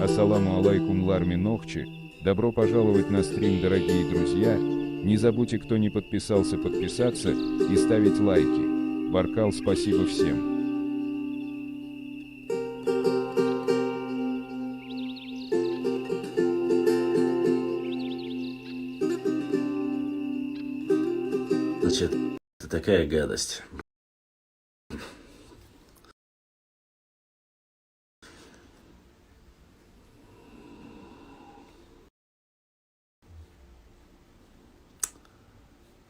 Ассаламу алейкум Ларми Нохчи. Добро пожаловать на стрим, дорогие друзья. Не забудьте, кто не подписался, подписаться и ставить лайки. Баркал, спасибо всем. Значит, это такая гадость.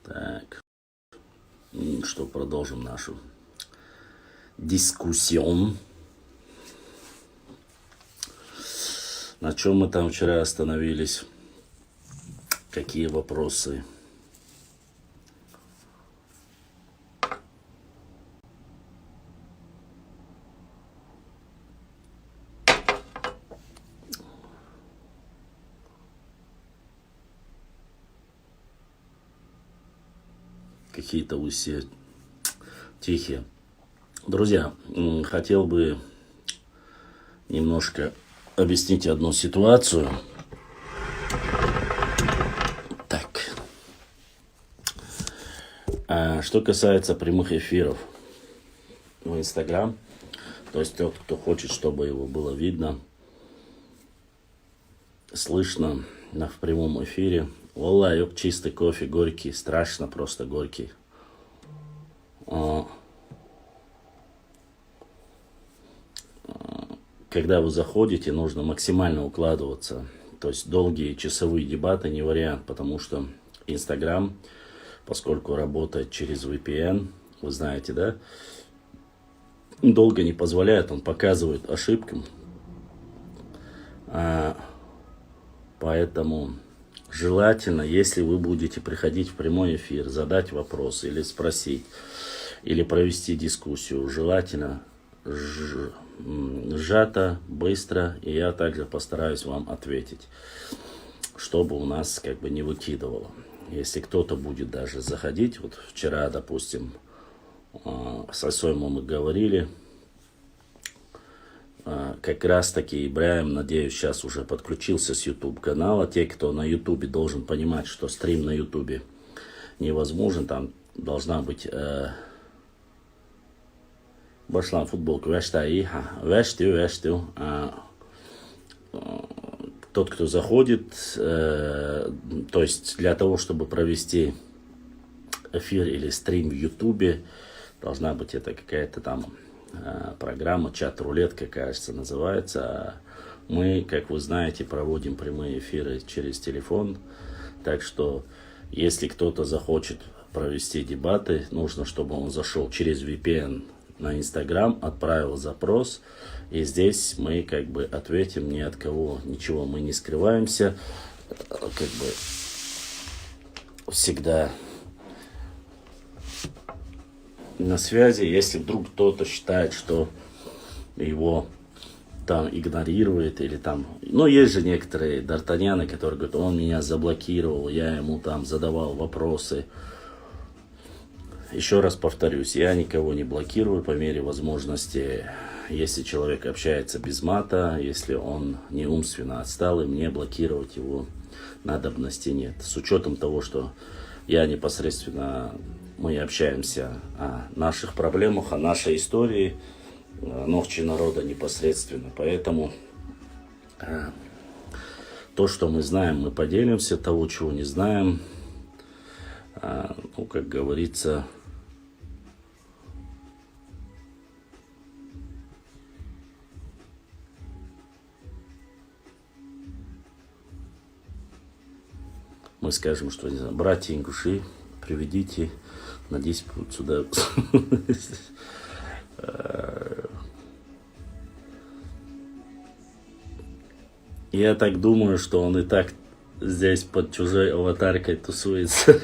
Так, что, продолжим нашу дискуссию. На чем мы там вчера остановились? Какие вопросы? Какие-то вы все тихие. Друзья, хотел бы немножко объяснить одну ситуацию. Так. Что касается прямых эфиров в Инстаграм, то есть тот, кто хочет, чтобы его было видно, слышно в прямом эфире. Валлах, ёб, чистый кофе, горький, страшно просто горький. Когда вы заходите, нужно максимально укладываться. То есть долгие часовые дебаты не вариант, потому что Инстаграм, поскольку работает через VPN, вы знаете, да, долго не позволяет, он показывает ошибки. Поэтому желательно, если вы будете приходить в прямой эфир, задать вопрос или спросить, или провести дискуссию, желательно сжато, быстро, и я также постараюсь вам ответить, чтобы у нас как бы не выкидывало. Если кто-то будет даже заходить, вот вчера, допустим, с Асоймом мы говорили, как раз таки Ибраим, надеюсь, сейчас уже подключился с YouTube канала. Те, кто на YouTube, должен понимать, что стрим на YouTube невозможен, там должна быть Башлан футболку, вештю. Тот, кто заходит, то есть для того, чтобы провести эфир или стрим в YouTube, должна быть это какая-то там программа, чат-рулетка, кажется, называется. Мы, как вы знаете, проводим прямые эфиры через телефон. Так что, если кто-то захочет провести дебаты, нужно, чтобы он зашел через VPN на Инстаграм, отправил запрос. И здесь мы как бы ответим, ни от кого ничего мы не скрываемся. Как бы всегда на связи. Если вдруг кто-то считает, что его там игнорирует или там... Ну, есть же некоторые д'Артаньяны, которые говорят, он меня заблокировал, я ему там задавал вопросы. Еще раз повторюсь, я никого не блокирую по мере возможности. Если человек общается без мата, если он не умственно отсталый, мне блокировать его надобности нет. С учетом того, что я непосредственно... Мы общаемся о наших проблемах, о нашей истории, Нохчи народа непосредственно. Поэтому то, что мы знаем, мы поделимся. Того, чего не знаем, ну, как говорится, мы скажем, что, не знаю, братья ингуши, приведите на диспут сюда. Я так думаю, что он и так здесь под чужой аватаркой тусуется.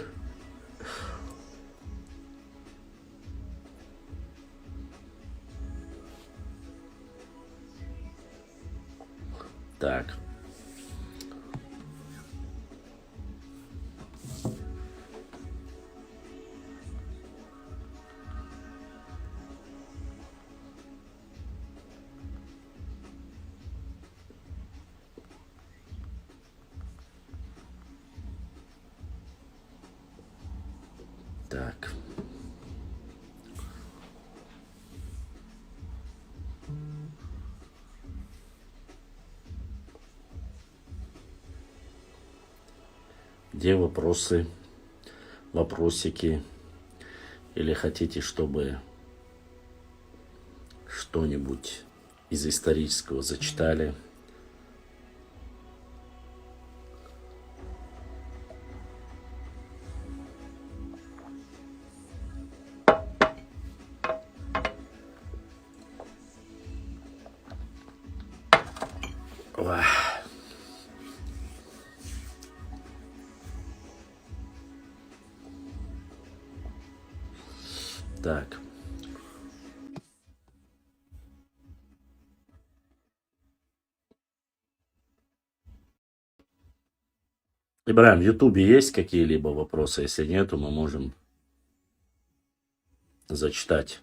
Так. Так. Где вопросы, вопросики? Или хотите, чтобы что-нибудь из исторического зачитали? Ой. Так. Ибрагим, в Ютубе есть какие-либо вопросы? Если нету, мы можем зачитать.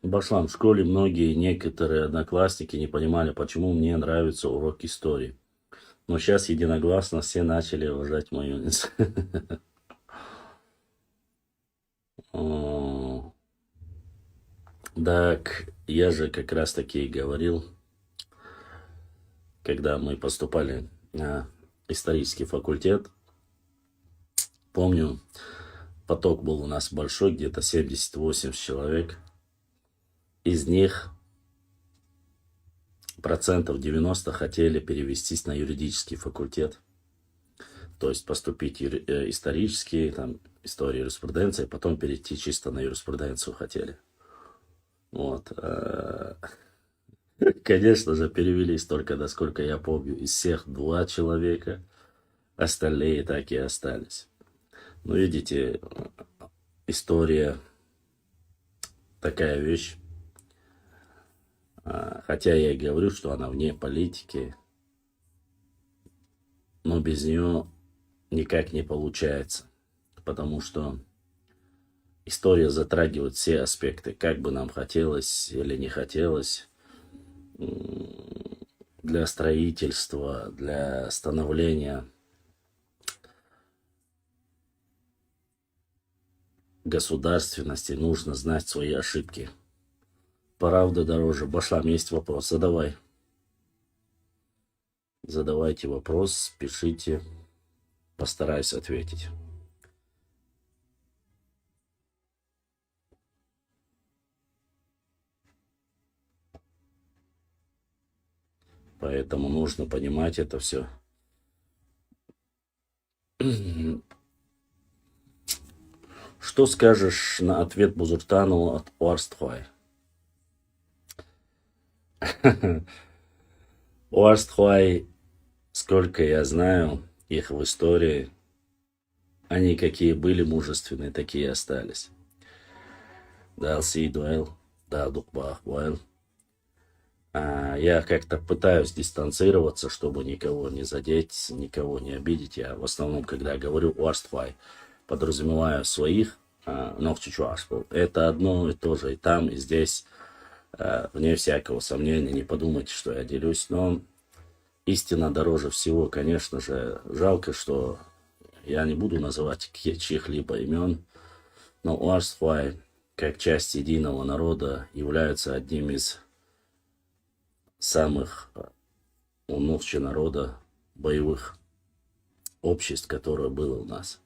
Башлам, в школе многие, некоторые одноклассники не понимали, почему мне нравится урок истории. Но сейчас единогласно все начали уважать мою... Так, я же как раз таки и говорил, когда мы поступали на исторический факультет, помню, поток был у нас большой, где-то 70-80 человек. Из них процентов 90 хотели перевестись на юридический факультет. То есть поступить исторический, там, история юриспруденции, потом перейти чисто на юриспруденцию хотели. Вот. Конечно же, перевелись только, насколько я помню, из всех 2 человека. Остальные так и остались. Ну, видите, история такая вещь. Хотя я и говорю, что она вне политики, но без нее никак не получается. Потому что история затрагивает все аспекты, как бы нам хотелось или не хотелось, для строительства, для становления государственности нужно знать свои ошибки. Правда дороже. Башлам, есть вопрос? Задавай. Задавайте вопрос, пишите. Постараюсь ответить. Поэтому нужно понимать это все. Что скажешь на ответ Бузуртану от Уарстхуай? Уарстхуай, сколько я знаю их в истории, они какие были мужественные, такие остались. Дал си дуэл, дал дукбах буэл. Я как-то пытаюсь дистанцироваться, чтобы никого не задеть, никого не обидеть. Я в основном, когда говорю Уарстхуай, подразумеваю своих, это одно и то же и там, и здесь. Вне всякого сомнения, не подумайте, что я делюсь, но истина дороже всего. Конечно же, жалко, что я не буду называть чьих-либо имен, но Уарстхуай, как часть единого народа, является одним из самых у Нохчи народа боевых обществ, которое было у нас.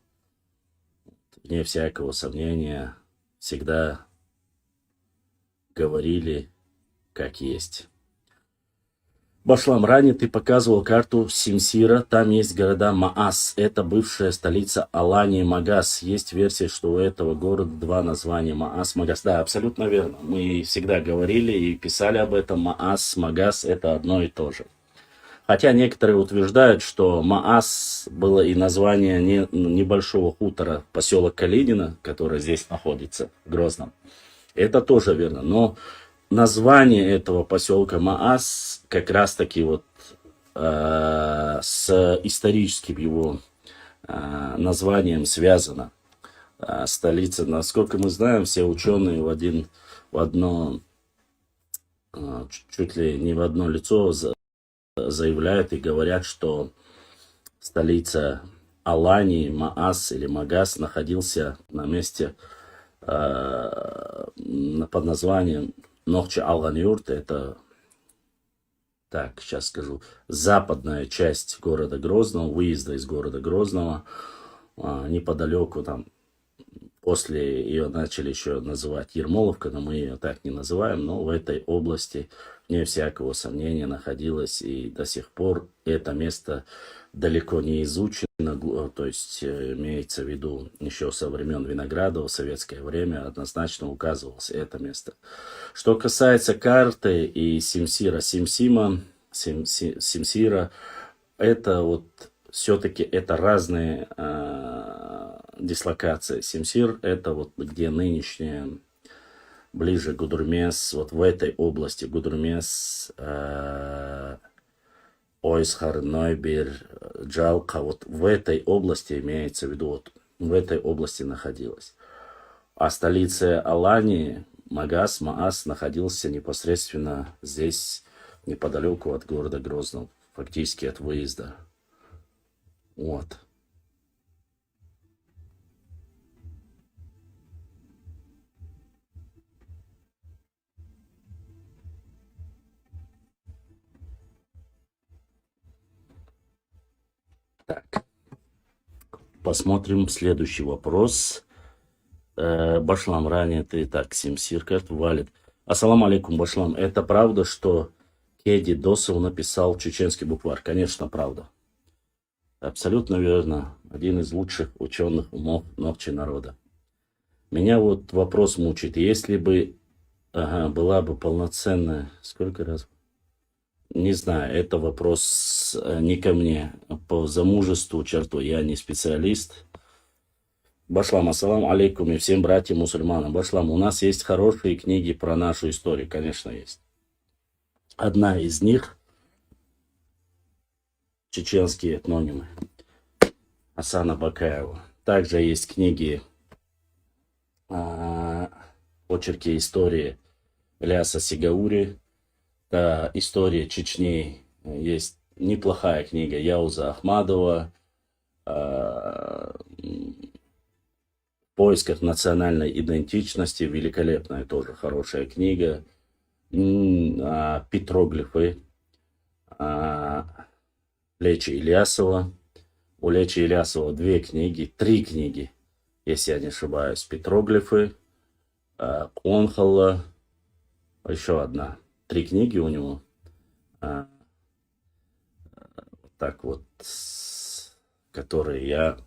Вне всякого сомнения, всегда говорили как есть. Башлам, ранее ты показывал карту Симсира, там есть города Маас, это бывшая столица Алании Магас. Есть версия, что у этого города 2 названия Маас, Магас. Да, абсолютно верно. Мы всегда говорили и писали об этом. Маас, Магас это одно и то же. Хотя некоторые утверждают, что Маас было и название небольшого хутора, поселок Калинина, который здесь находится, в Грозном. Это тоже верно, но название этого поселка Маас как раз таки вот с историческим его названием связано. Столица, насколько мы знаем, все ученые в одно, чуть ли не в одно лицо заявляют и говорят, что столица Алании, Маас или Магас, находился на месте под названием Нохчи Алган-Юрт. Это, так, сейчас скажу, западная часть города Грозного, выезда из города Грозного, неподалеку там. После ее начали еще называть Ермоловка, но мы ее так не называем. Но в этой области, вне всякого сомнения, находилась и до сих пор это место далеко не изучено. То есть имеется в виду еще со времен Виноградова, в советское время однозначно указывалось это место. Что касается карты и Симсира, Симсира, это вот все-таки это разные дислокации. Симсир это вот где нынешняя, ближе Гудурмес, вот в этой области Гудурмес, Ойсхар, Нойбир, Джалка, вот в этой области имеется в виду, вот в этой области находилась. А столица Алании, Маас находился непосредственно здесь, неподалеку от города Грозного, фактически от выезда. Вот. Так. Посмотрим следующий вопрос. Башлам, ранее ты так, Симсир, карт валит. Ассаламу алейкум, Башлам. Это правда, что Кеди Досов написал чеченский букварь? Конечно, правда. Абсолютно верно. Один из лучших ученых умов Нохчи народа. Меня вот вопрос мучает. Если бы была бы полноценная... Сколько раз? Не знаю, это вопрос не ко мне. По замужеству черту я не специалист. Башлам, ассаламу алейкум и всем братьям мусульманам. Башлам, у нас есть хорошие книги про нашу историю, конечно, есть. Одна из них чеченские этнонимы Асана Бакаева. Также есть книги очерки истории Ляса Сигаури. История Чечни. Есть неплохая книга Яуза Ахмадова. В поисках национальной идентичности. Великолепная тоже хорошая книга. Петроглифы. Лечи Ильясова. У Лечи Ильясова 3 книги, если я не ошибаюсь. Петроглифы, Онхалла, еще одна. 3 книги у него. Так вот, которые я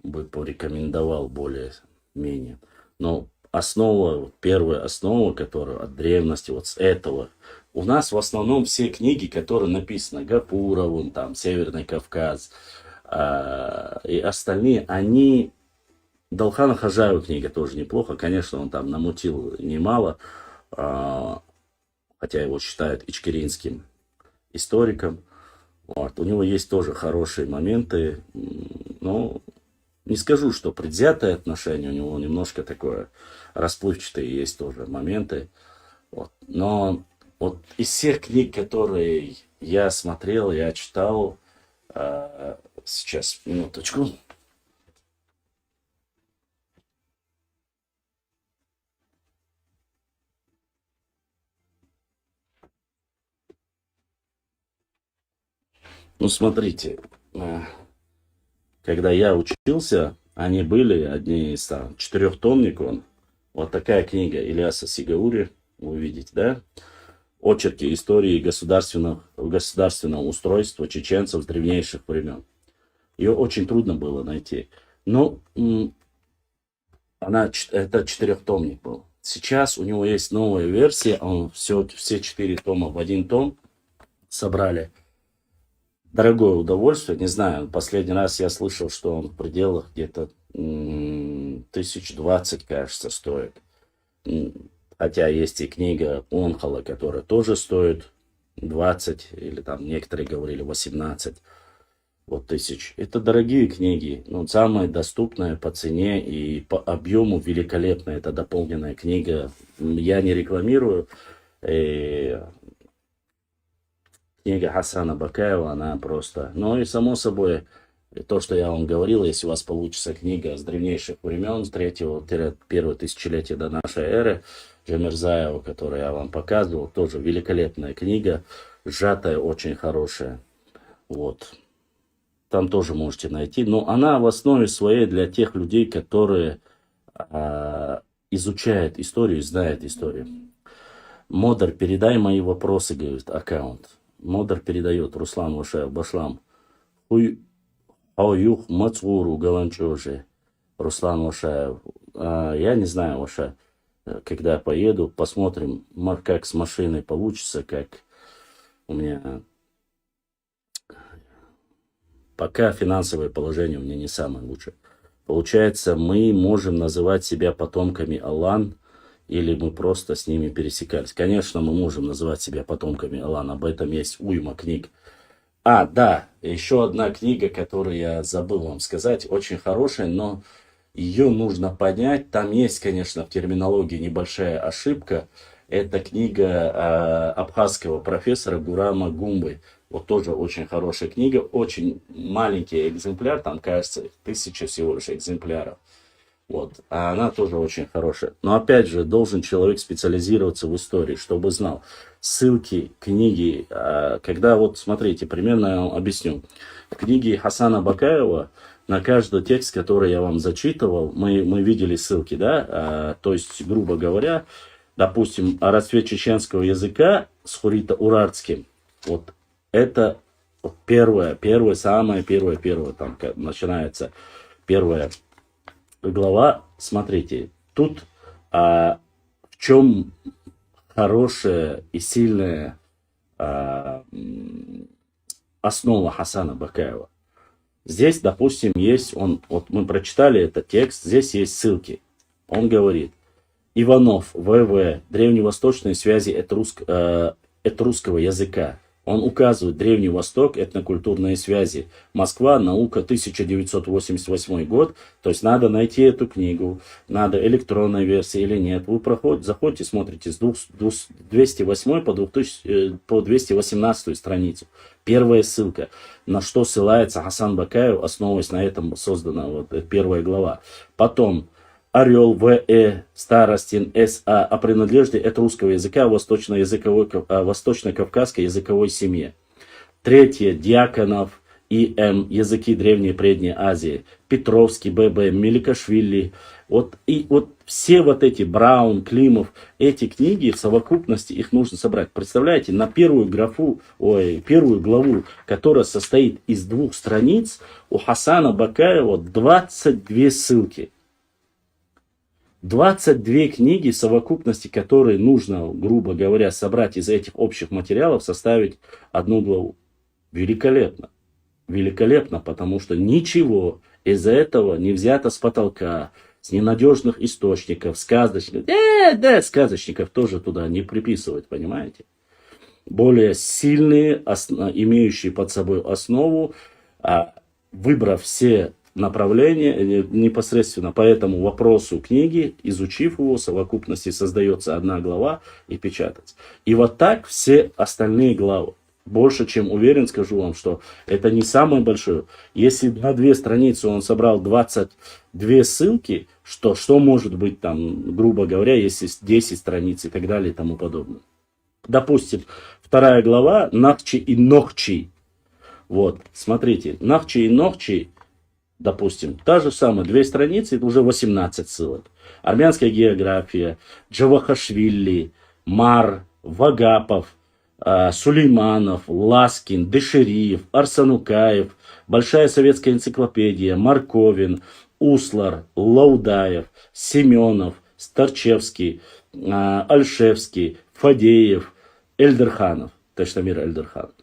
бы порекомендовал более-менее. Но основа, первая основа, которая от древности, вот с этого. У нас в основном все книги, которые написаны Гапуровым, там, Северный Кавказ и остальные, они... Далхана Хажаева книга тоже неплохо. Конечно, он там намутил немало, хотя его считают ичкеринским историком. Вот. У него есть тоже хорошие моменты, но не скажу, что предвзятое отношение, у него немножко такое расплывчатые есть тоже моменты. Вот. Но вот из всех книг, которые я смотрел, я читал, сейчас, минуточку. Ну, смотрите, когда я учился, они были одни из там, 4-томник он. Вот такая книга Ильяса Сигаури, вы видите, да? Очерки истории государственного устройства чеченцев с древнейших времен. Ее очень трудно было найти. Но это 4-томник был. Сейчас у него есть новая версия, он все 4 тома в один том собрали. Дорогое удовольствие, не знаю, последний раз я слышал, что он в пределах где-то 1020, кажется, стоит. Хотя есть и книга Онхала, которая тоже стоит 20, или там некоторые говорили 18 вот, тысяч. Это дорогие книги, но самая доступная по цене и по объему великолепная. Это дополненная книга. Я не рекламирую. Книга книга Хасана Бакаева, она просто... Ну и само собой, то, что я вам говорил, если у вас получится книга с древнейших времен, с 3-1 тысячелетия до нашей эры, Джамирзаева, которую я вам показывал, тоже великолепная книга, сжатая, очень хорошая. Вот. Там тоже можете найти. Но она в основе своей для тех людей, которые изучают историю, знают историю. Модер, передай мои вопросы, говорит аккаунт. Модер передает, Руслан Вашаев, Башлам. Хауюх Мацуру Галанчоже. Руслан Вашаев. Я не знаю, Ваша, когда поеду, посмотрим, как с машиной получится, как у меня... Пока финансовое положение у меня не самое лучшее. Получается, мы можем называть себя потомками Алан, или мы просто с ними пересекались. Конечно, мы можем называть себя потомками Алан, об этом есть уйма книг. Да, еще одна книга, которую я забыл вам сказать, очень хорошая, но ее нужно понять. Там есть, конечно, в терминологии небольшая ошибка. Это книга абхазского профессора Гурама Гумбы. Вот тоже очень хорошая книга, очень маленький экземпляр, там, кажется, 1000 всего лишь экземпляров. Вот. А она тоже очень хорошая. Но опять же, должен человек специализироваться в истории, чтобы знал ссылки, книги. Когда вот, смотрите, примерно я вам объясню. В книге Хасана Бакаева на каждый текст, который я вам зачитывал, мы видели ссылки, да? То есть, грубо говоря, допустим, о родстве чеченского языка с хурита-урартским. Вот это самое первое, там начинается первая глава. Смотрите, тут в чем хорошая и сильная основа Хасана Бакаева. Здесь, допустим, есть, вот мы прочитали этот текст, здесь есть ссылки. Он говорит: Иванов, ВВ, древневосточные связи этрусского языка. Он указывает Древний Восток, этнокультурные связи. Москва, наука, 1988 год. То есть надо найти эту книгу. Надо электронная версия или нет. Вы заходите, смотрите с 208 по 218 страницу. Первая ссылка. На что ссылается Хасан Бакаев, основываясь на этом создана вот первая глава. Потом Орел, В.Э., Старостин, С.А. о принадлежности этрусского языка восточно-кавказской языковой семье. Третье. Дьяконов, И.М. Языки Древней и Предней Азии. Петровский, Б.Б. Меликашвили. Вот все вот эти, Браун, Климов, эти книги в совокупности, их нужно собрать. Представляете, на первую главу, которая состоит из 2 страниц, у Хасана Бакаева 22 ссылки. 22 книги в совокупности, которые нужно, грубо говоря, собрать из этих общих материалов, составить одну главу. Великолепно. Великолепно, потому что ничего из этого не взято с потолка, с ненадежных источников, сказочников. Сказочников тоже туда не приписывают, понимаете? Более сильные, имеющие под собой основу, выбрав все направление непосредственно по этому вопросу книги, изучив его, в совокупности создается одна глава и печатается. И вот так все остальные главы. Больше чем уверен, скажу вам, что это не самое большое. Если на 2 страницы он собрал 22 ссылки, что может быть там, грубо говоря, если 10 страниц и так далее и тому подобное. Допустим, 2 глава Нахчи и Нохчи. Вот, смотрите, Нахчи и Нохчи, допустим, та же самая, 2 страницы, это уже 18 ссылок. Армянская география, Джавахашвили, Мар, Вагапов, Сулейманов, Ласкин, Дешериев, Арсанукаев, Большая советская энциклопедия, Марковин, Услар, Лаудаев, Семенов, Старчевский, Альшевский, Фадеев, Эльдерханов, Таштамир Эльдерханов.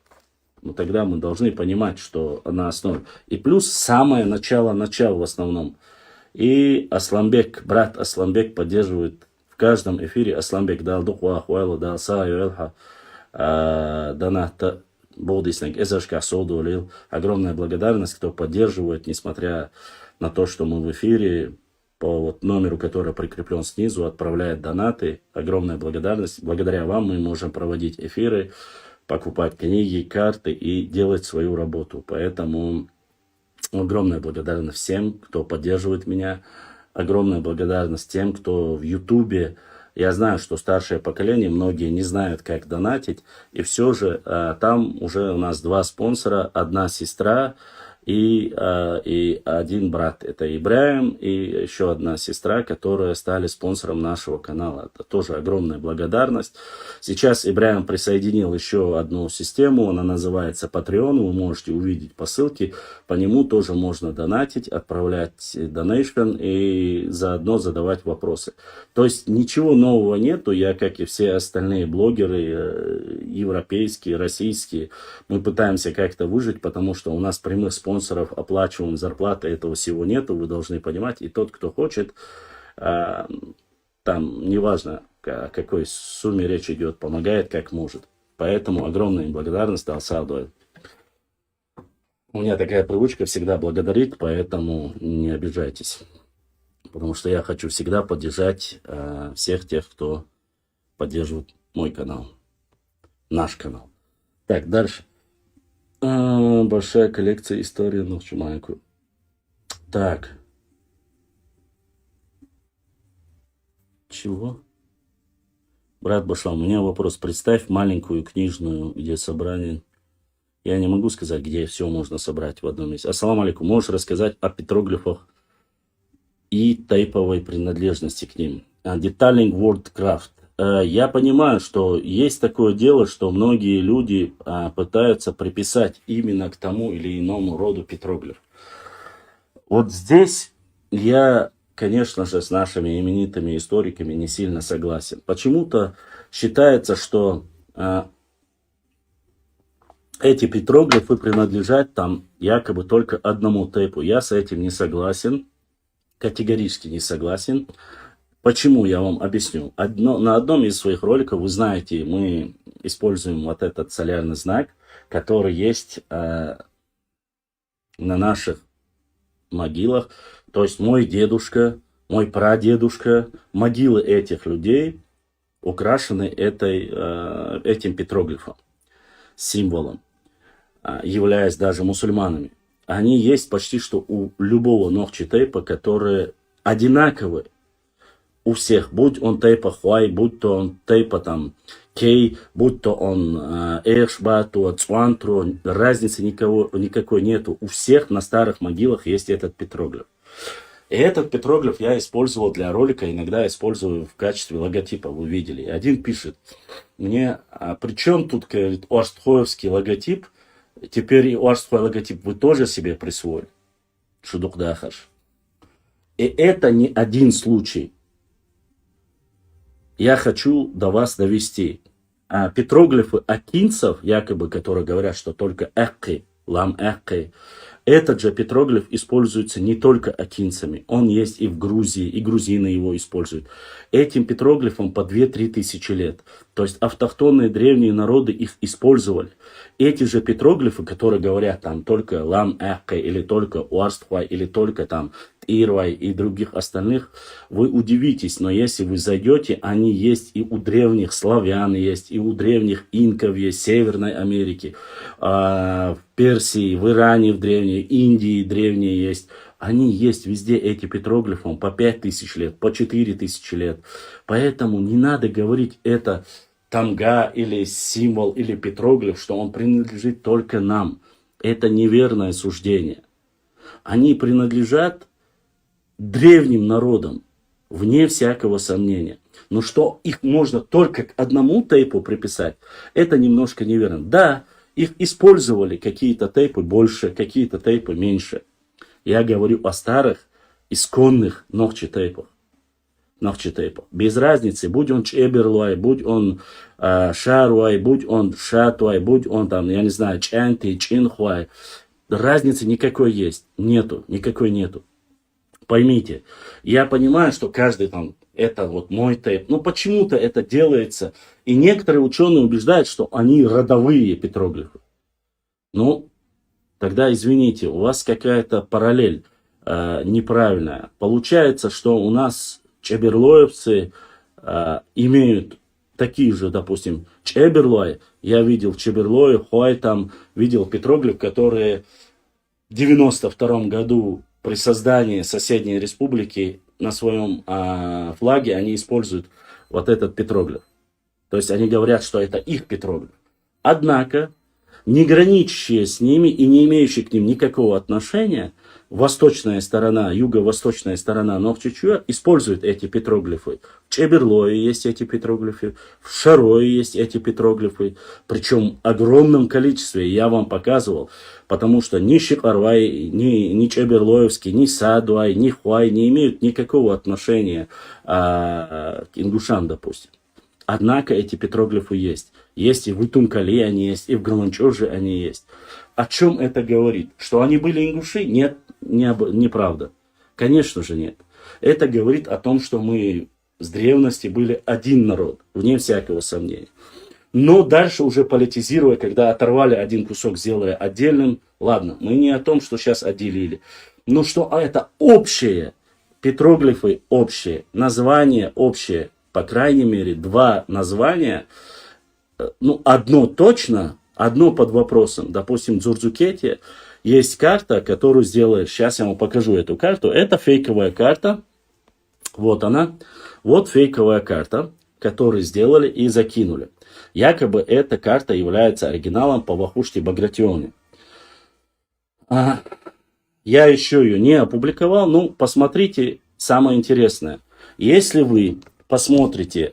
Но тогда мы должны понимать, что на основе. И плюс самое начало в основном. И Асламбек, брат Асламбек поддерживает в каждом эфире. Асламбек дал духва ахуайла, дал саю элха, донат бодиснег, эзашка содулил. Огромная благодарность, кто поддерживает, несмотря на то, что мы в эфире, по номеру, который прикреплен снизу, отправляет донаты. Огромная благодарность. Благодаря вам мы можем проводить эфиры. покупать книги, карты и делать свою работу. Поэтому огромная благодарность всем, кто поддерживает меня. Огромная благодарность тем, кто в Ютубе. Я знаю, что старшее поколение, многие не знают, как донатить. И все же там уже у нас 2 спонсора, 1 сестра и 1 брат. Это Ибраим и еще 1 сестра, которые стали спонсором нашего канала. Это тоже огромная благодарность. Сейчас Ибраим присоединил еще одну систему, она называется Patreon. Вы можете увидеть по ссылке. По нему тоже можно донатить, отправлять donation и заодно задавать вопросы. То есть ничего нового нету. Я, как и все остальные блогеры, европейские, российские, мы пытаемся как-то выжить, потому что у нас прямых спонсоров, оплачиваем зарплаты, этого всего нету, вы должны понимать. И тот, кто хочет, там, неважно, о какой сумме речь идет, помогает как может. Поэтому огромная им благодарность, Алсадо. У меня такая привычка всегда благодарить, поэтому не обижайтесь. Потому что я хочу всегда поддержать всех тех, кто поддерживает мой канал. Наш канал. Так, дальше. Большая коллекция истории ночью маленькую. Так. Чего? Брат Башлам, у меня вопрос. Представь маленькую книжную, где собрание. Я не могу сказать, где все можно собрать в одном месте. Ассаламу алейкум. Можешь рассказать о петроглифах и тейповой принадлежности к ним? Detailing Wordcraft. Я понимаю, что есть такое дело, что многие люди пытаются приписать именно к тому или иному роду петроглиф. Вот здесь я, конечно же, с нашими именитыми историками не сильно согласен. Почему-то считается, что эти петроглифы принадлежат там якобы только одному тейпу. Я с этим не согласен, категорически не согласен. Почему, я вам объясню. На одном из своих роликов, вы знаете, мы используем вот этот солярный знак, который есть на наших могилах. То есть мой дедушка, мой прадедушка, могилы этих людей украшены этим петроглифом, символом, являясь даже мусульманами. Они есть почти что у любого нохчи-тейпа, которые одинаковые. У всех, будь он тейпа Хуай, будь то он тейпа там Кей, будь то он Эшбату, Цуантру, разницы никакой нету. У всех на старых могилах есть этот петроглиф. И этот петроглиф я использовал для ролика, иногда использую в качестве логотипа, вы видели. Один пишет мне, при чем тут, говорит, Уастхоевский логотип, теперь и Уастхой логотип вы тоже себе присвоили. Шудухдахаш. И это не один случай. Я хочу до вас довести. Петроглифы акинцев, якобы, которые говорят, что только экки, лам экки, этот же петроглиф используется не только акинцами. Он есть и в Грузии, и грузины его используют. Этим петроглифом по 2-3 тысячи лет. То есть автохтонные древние народы их использовали. Эти же петроглифы, которые говорят там только лам экки, или только уарствай, или только там Ирвай и других остальных, вы удивитесь, но если вы зайдете, они есть и у древних славян, есть и у древних инков, есть в Северной Америке, в Персии, в Иране, в древней Индии древние есть. Они есть везде, эти петроглифы, по 5000 лет, по 4000 лет. Поэтому не надо говорить это тамга или символ или петроглиф, что он принадлежит только нам. Это неверное суждение. Они принадлежат древним народам, вне всякого сомнения. Но что их можно только к одному тейпу приписать, это немножко неверно. Да, их использовали какие-то тейпы больше, какие-то тейпы меньше. Я говорю о старых, исконных нохчи-тейпах. Без разницы, будь он чеберлуай, будь он шаруай, будь он шатуай, будь он там, я не знаю, чанти, чинхуай. Разницы никакой есть. Никакой нету. Поймите, я понимаю, что каждый там, это вот мой тейп, но почему-то это делается. И некоторые ученые убеждают, что они родовые петроглифы. Ну, тогда извините, у вас какая-то параллель неправильная. Получается, что у нас чеберлоевцы имеют такие же, допустим, Чеберлой. Я видел Чеберлой, Хуай там, видел петроглиф, которые в 92 году при создании соседней республики на своем флаге они используют вот этот петроглиф. То есть они говорят, что это их петроглиф. Однако, не граничащие с ними и не имеющие к ним никакого отношения, восточная сторона, юго-восточная сторона Нохчичуа использует эти петроглифы. В Чеберлое есть эти петроглифы, в Шарое есть эти петроглифы, причем в огромном количестве, я вам показывал, потому что ни Шикарвай, ни Чеберлоевский, ни Садуай, ни Хуай не имеют никакого отношения к ингушам, допустим. Однако эти петроглифы есть. Есть и в Итункале они есть, и в Галанчоже они есть. О чем это говорит? Что они были ингуши? Нет, неправда. Конечно же нет. Это говорит о том, что мы с древности были один народ, вне всякого сомнения. Но дальше уже политизируя, когда оторвали один кусок, сделая отдельным, ладно, мы не о том, что сейчас отделили, но что это общее, петроглифы общие, название общее, по крайней мере, два названия, ну, одно точно, одно под вопросом. Допустим, в Дзурдзукете есть карта, которую сделали, сейчас я вам покажу эту карту, это фейковая карта, вот она, вот фейковая карта, которую сделали и закинули. Якобы эта карта является оригиналом по Вахушти Багратионе. Я еще ее не опубликовал, ну, посмотрите, самое интересное. Если вы посмотрите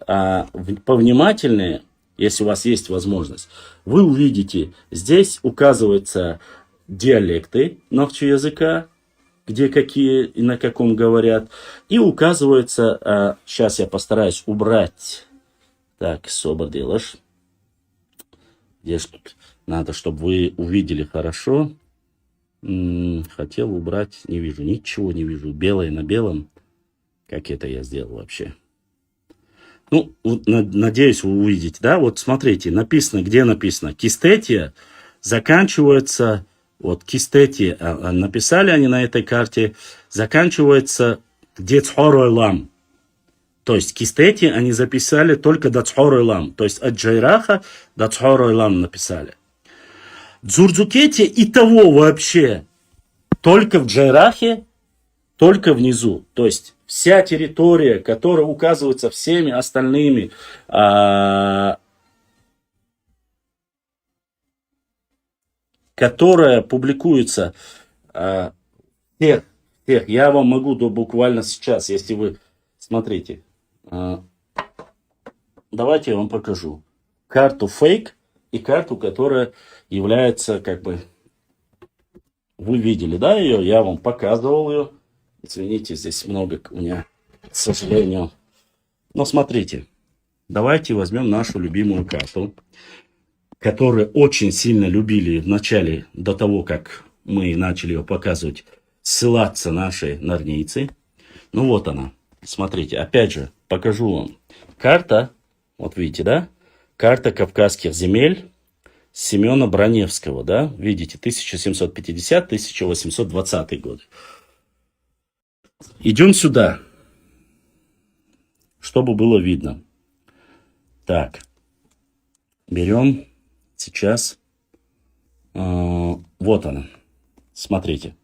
повнимательнее, если у вас есть возможность, вы увидите, здесь указываются диалекты нохчи языка, где какие и на каком говорят, и указывается, сейчас я постараюсь убрать, так, собор делаешь, где ж тут надо, чтобы вы увидели хорошо, хотел убрать, не вижу, ничего не вижу, белое на белом, как это я сделал вообще. Ну, надеюсь, вы увидите, да, вот смотрите, написано, где написано, Кистетия заканчивается, вот Кистетия, написали они на этой карте, заканчивается Децхоройлам. То есть Кистетия они записали только Децхоройлам, то есть от Джайраха до Цхоройлам написали. Дзурдзукете и того вообще только в Джайрахе, только внизу, то есть вся территория, которая указывается всеми остальными которая публикуется тех, я вам могу буквально сейчас, если вы смотрите, давайте я вам покажу карту фейк и карту, которая является как бы, вы видели, да, ее, я вам показывал ее. Извините, здесь много у меня, к сожалению. Но смотрите, давайте возьмем нашу любимую карту, которую очень сильно любили в начале, до того, как мы начали ее показывать, ссылаться наши нарнийцы. Ну вот она, смотрите, опять же, покажу вам. Карта, вот видите, да? Карта Кавказских земель Семена Броневского, да? Видите, 1750-1820 год. Идем сюда, чтобы было видно. Так, берем сейчас, вот она, смотрите.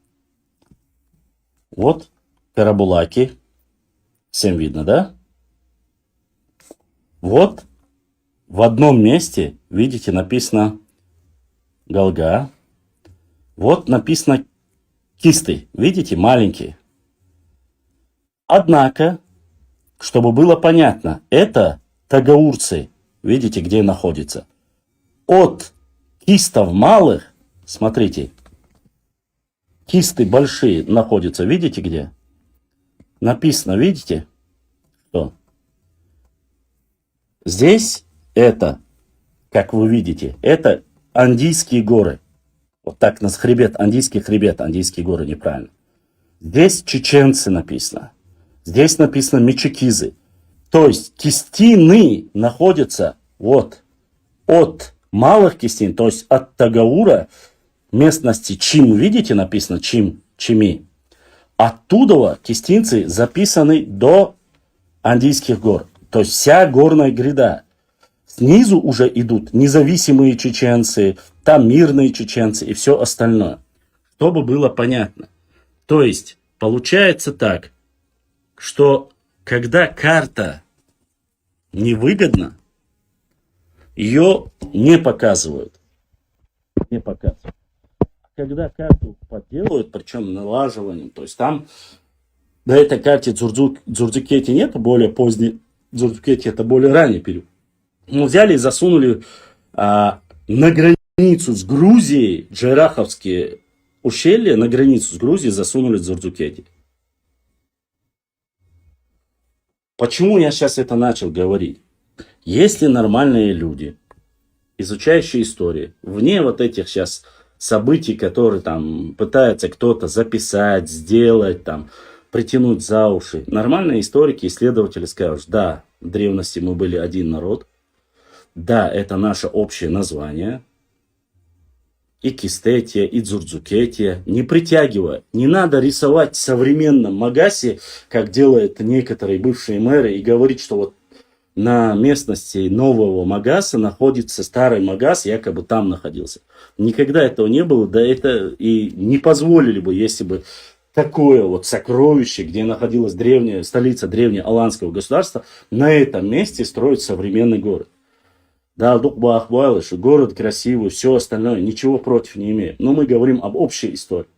Вот Карабулаки, всем видно, да? Вот в одном месте, видите, написано Галга. Вот написано Кисты, видите, маленькие. Однако, чтобы было понятно, это тагаурцы, видите, где находится. От кистов малых, смотрите, кисты большие находятся, видите где? Написано, видите? Что? Здесь это, как вы видите, это Андийские горы. Вот так нас хребет, Андийский хребет, Андийские горы, неправильно. Здесь чеченцы написано. Здесь написано Мечекизы. То есть кистины находятся вот от малых кистин, то есть от Тагаура, местности Чим, видите, написано Чим, Чими. Оттуда кистинцы записаны до Андийских гор. То есть вся горная гряда. снизу уже идут независимые чеченцы, там мирные чеченцы и все остальное. Чтобы было понятно. То есть, получается так, что когда карта невыгодна, ее не показывают. Не показывают. Когда карту подделывают, причем налаживанием, то есть там на этой карте Дзурдзукети нет, более поздний Дзурдзукети, это более ранний период. Мы взяли и засунули на границу с Грузией, Джайраховские ущелья, на границу с Грузией засунули Дзурдзукети. Почему я сейчас это начал говорить? Если нормальные люди, изучающие историю, вне вот этих сейчас событий, которые там пытается кто-то записать, сделать, там, притянуть за уши, нормальные историки, исследователи скажут, да, в древности мы были один народ, да, это наше общее название, и Кистетия, и Дзурдзукетия, не притягивая. Не надо рисовать в современном Магасе, как делают некоторые бывшие мэры, и говорить, что вот на местности нового Магаса находится старый Магас, якобы там находился. Никогда этого не было, да это и не позволили бы, если бы такое вот сокровище, где находилась древняя столица древнеаланского государства, на этом месте строить современный город. Да, Дукбахбайлыш, город красивый, все остальное, ничего против не имею. Но мы говорим об общей истории.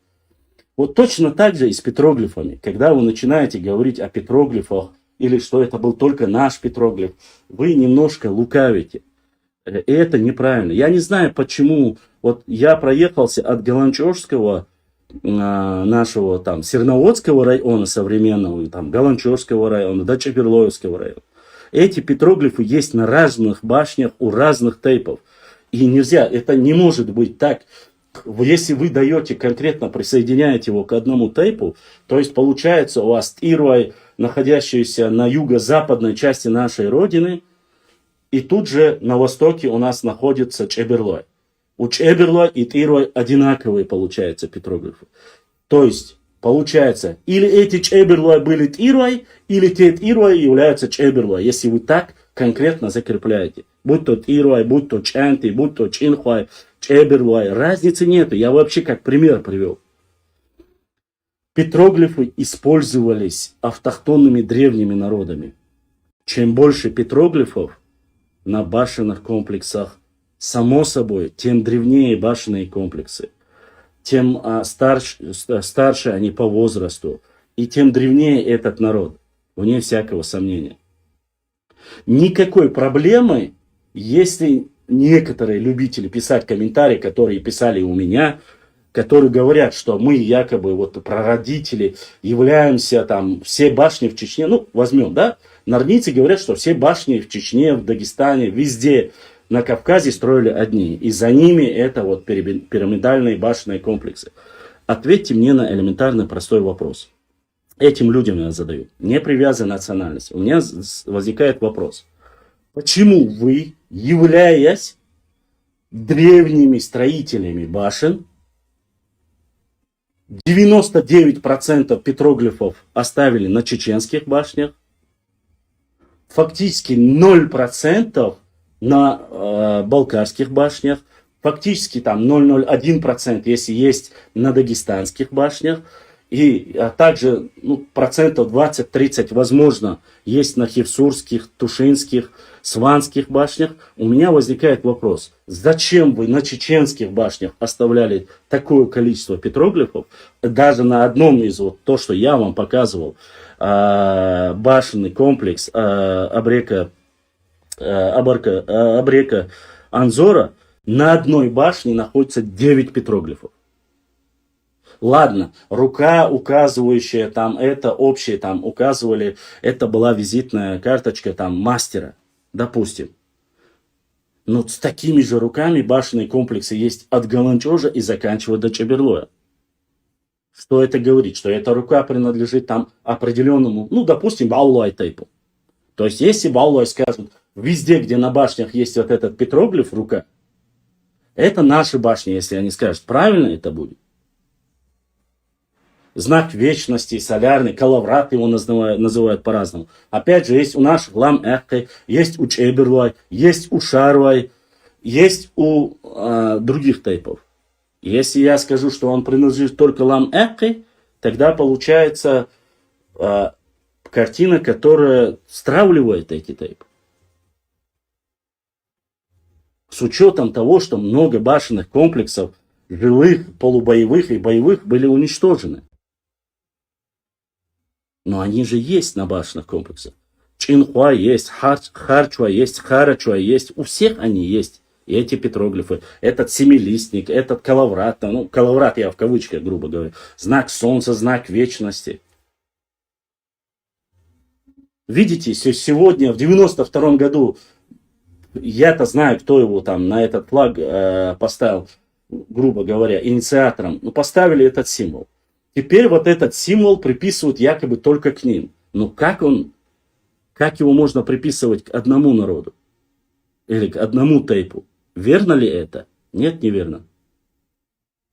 Вот точно так же и с петроглифами. Когда вы начинаете говорить о петроглифах, или что это был только наш петроглиф, вы немножко лукавите. И это неправильно. Я не знаю, почему. Вот я проехался от Галанчожского, нашего там Серноводского района современного, там Галанчожского района, до Чаберлоевского района. Эти петроглифы есть на разных башнях у разных тейпов. И нельзя, это не может быть так. Если вы даете конкретно, присоединяете его к одному тейпу, то есть получается у вас Тирвай, находящийся на юго-западной части нашей родины, и тут же на востоке у нас находится Чеберлой. У Чеберлой и Тирвай одинаковые получаются петроглифы. То есть получается, или эти Чеберлой были Тирвай, или те Тирвай являются Чеберлой, если вы так конкретно закрепляете. Будь то Тирвай, будь то Чанти, будь то Чинхуай, Чеберлой, разницы нету. Я вообще как пример привел. Петроглифы использовались автохтонными древними народами. Чем больше петроглифов на башенных комплексах, само собой, тем древнее башенные комплексы. Тем старше они по возрасту, и тем древнее этот народ, вне всякого сомнения. Никакой проблемы, если некоторые любители писать комментарии, которые писали у меня, которые говорят, что мы якобы вот прародители, являемся там, все башни в Чечне, ну, возьмем, да, норницы говорят, что все башни в Чечне, в Дагестане, везде, на Кавказе строили одни. И за ними это вот пирамидальные башенные комплексы. Ответьте мне на элементарный простой вопрос. Этим людям я задаю. Не привязанная национальность. У меня возникает вопрос. Почему вы, являясь древними строителями башен, 99% петроглифов оставили на чеченских башнях, фактически 0% на балкарских башнях, фактически там 0,01%, если есть на дагестанских башнях, и также процентов 20-30, возможно, есть на хевсурских, тушинских, сванских башнях. У меня возникает вопрос, зачем вы на чеченских башнях оставляли такое количество петроглифов, даже на одном из, вот то, что я вам показывал, башенный комплекс Абрека Анзора, на одной башне находится 9 петроглифов. Ладно, рука, указывающая там, это общее там указывали, это была визитная карточка там мастера, допустим. Но с такими же руками башенные комплексы есть от Галанчожа и заканчивая до Чеберлоя. Что это говорит? Что эта рука принадлежит там определенному, допустим, Баллой тейпу. То есть, если Баллой скажут, везде, где на башнях есть вот этот петроглиф, рука, это наши башни, если они скажут, правильно это будет? знак вечности, солярный, калаврат его называют по-разному. Опять же, есть у наших лам эхкой, есть у чеберлай, есть у шарвай, есть у других тайпов. Если я скажу, что он принадлежит только лам эхкой, тогда получается картина, которая стравливает эти тайпы. С учетом того, что много башенных комплексов, жилых, полубоевых и боевых, были уничтожены. Но они же есть на башенных комплексах. Чинхуа есть, Харчуа есть, Харачуа есть. У всех они есть. И эти петроглифы. Этот семилистник, этот калаврат. Ну, калаврат я в кавычках, грубо говоря. Знак солнца, знак вечности. Видите, сегодня, в 92-м году, я-то знаю, кто его там на этот флаг поставил, грубо говоря, инициатором. Ну, поставили этот символ. Теперь вот этот символ приписывают якобы только к ним. Но как его можно приписывать к одному народу? Или к одному тайпу? Верно ли это? Нет, неверно.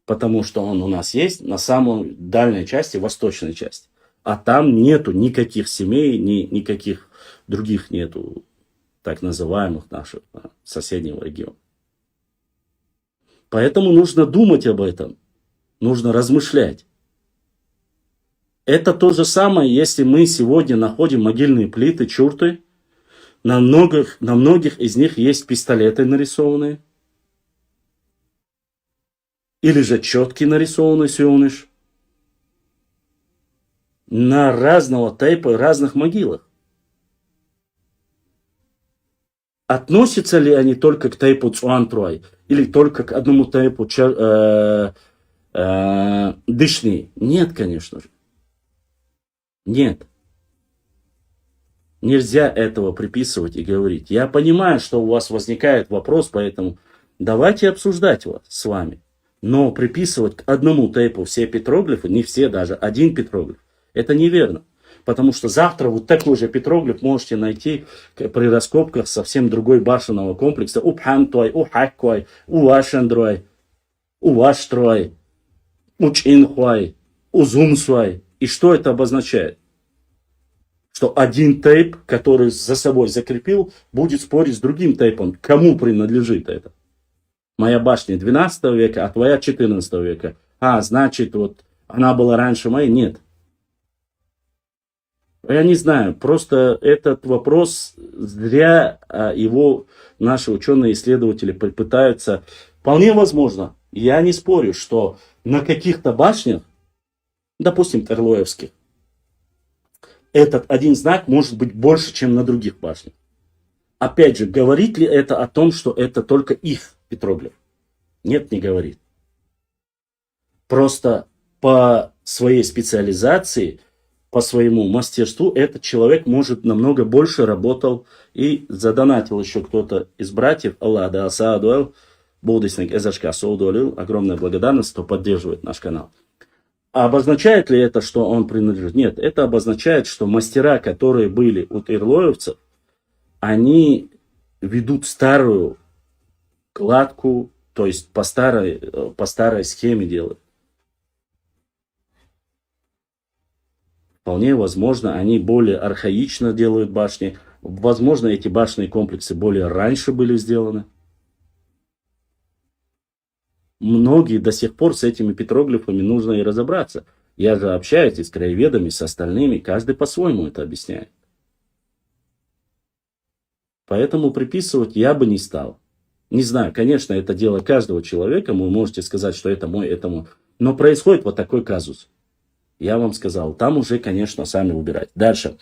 Потому что он у нас есть на самой дальней части, восточной части. А там нету никаких семей, никаких других нету, так называемых наших соседнего региона. Поэтому нужно думать об этом. Нужно размышлять. Это то же самое, если мы сегодня находим могильные плиты, чурты. На многих из них есть пистолеты нарисованные. Или же четки нарисованные, сёныш. На разного типа, разных могилах. Относятся ли они только к типу Цуантруай? Или только к одному типу Дышни? Нет, конечно же. Нет. Нельзя этого приписывать и говорить. Я понимаю, что у вас возникает вопрос, поэтому давайте обсуждать вас с вами. Но приписывать к одному типу все петроглифы, не все даже, один петроглиф, это неверно. Потому что завтра вот такой же петроглиф можете найти при раскопках совсем другой башенного комплекса. У Пхантуай, у Хаккуай, у Вашандруай, у Ваштруай, у Чинхуай, у Зумсуай. И что это обозначает? Что один тейп, который за собой закрепил, будет спорить с другим тейпом. Кому принадлежит это? Моя башня 12 века, а твоя 14 века. Значит, вот она была раньше моей? Нет. Я не знаю, просто этот вопрос, зря его наши ученые-исследователи пытаются. Вполне возможно, я не спорю, что на каких-то башнях, допустим, Терлоевских, этот один знак может быть больше, чем на других башнях. Опять же, говорит ли это о том, что это только их петроглиф? Нет, не говорит. Просто по своей специализации, по своему мастерству, этот человек может намного больше работал и задонатил еще кто-то из братьев. Аллах да асаадуэл, Будисник Эзашка Соудуэлил, огромная благодарность, кто поддерживает наш канал. А обозначает ли это, что он принадлежит? Нет, это обозначает, что мастера, которые были у терлоевцев, они ведут старую кладку, то есть по старой схеме делают. Вполне возможно, они более архаично делают башни. Возможно, эти башенные комплексы более раньше были сделаны. Многие до сих пор с этими петроглифами нужно и разобраться. Я же общаюсь и с краеведами, с остальными. Каждый по-своему это объясняет. Поэтому приписывать я бы не стал. Не знаю, конечно, это дело каждого человека. Вы можете сказать, что это мой, это мой. Но происходит вот такой казус. Я вам сказал, там уже, конечно, сами выбирать. Дальше.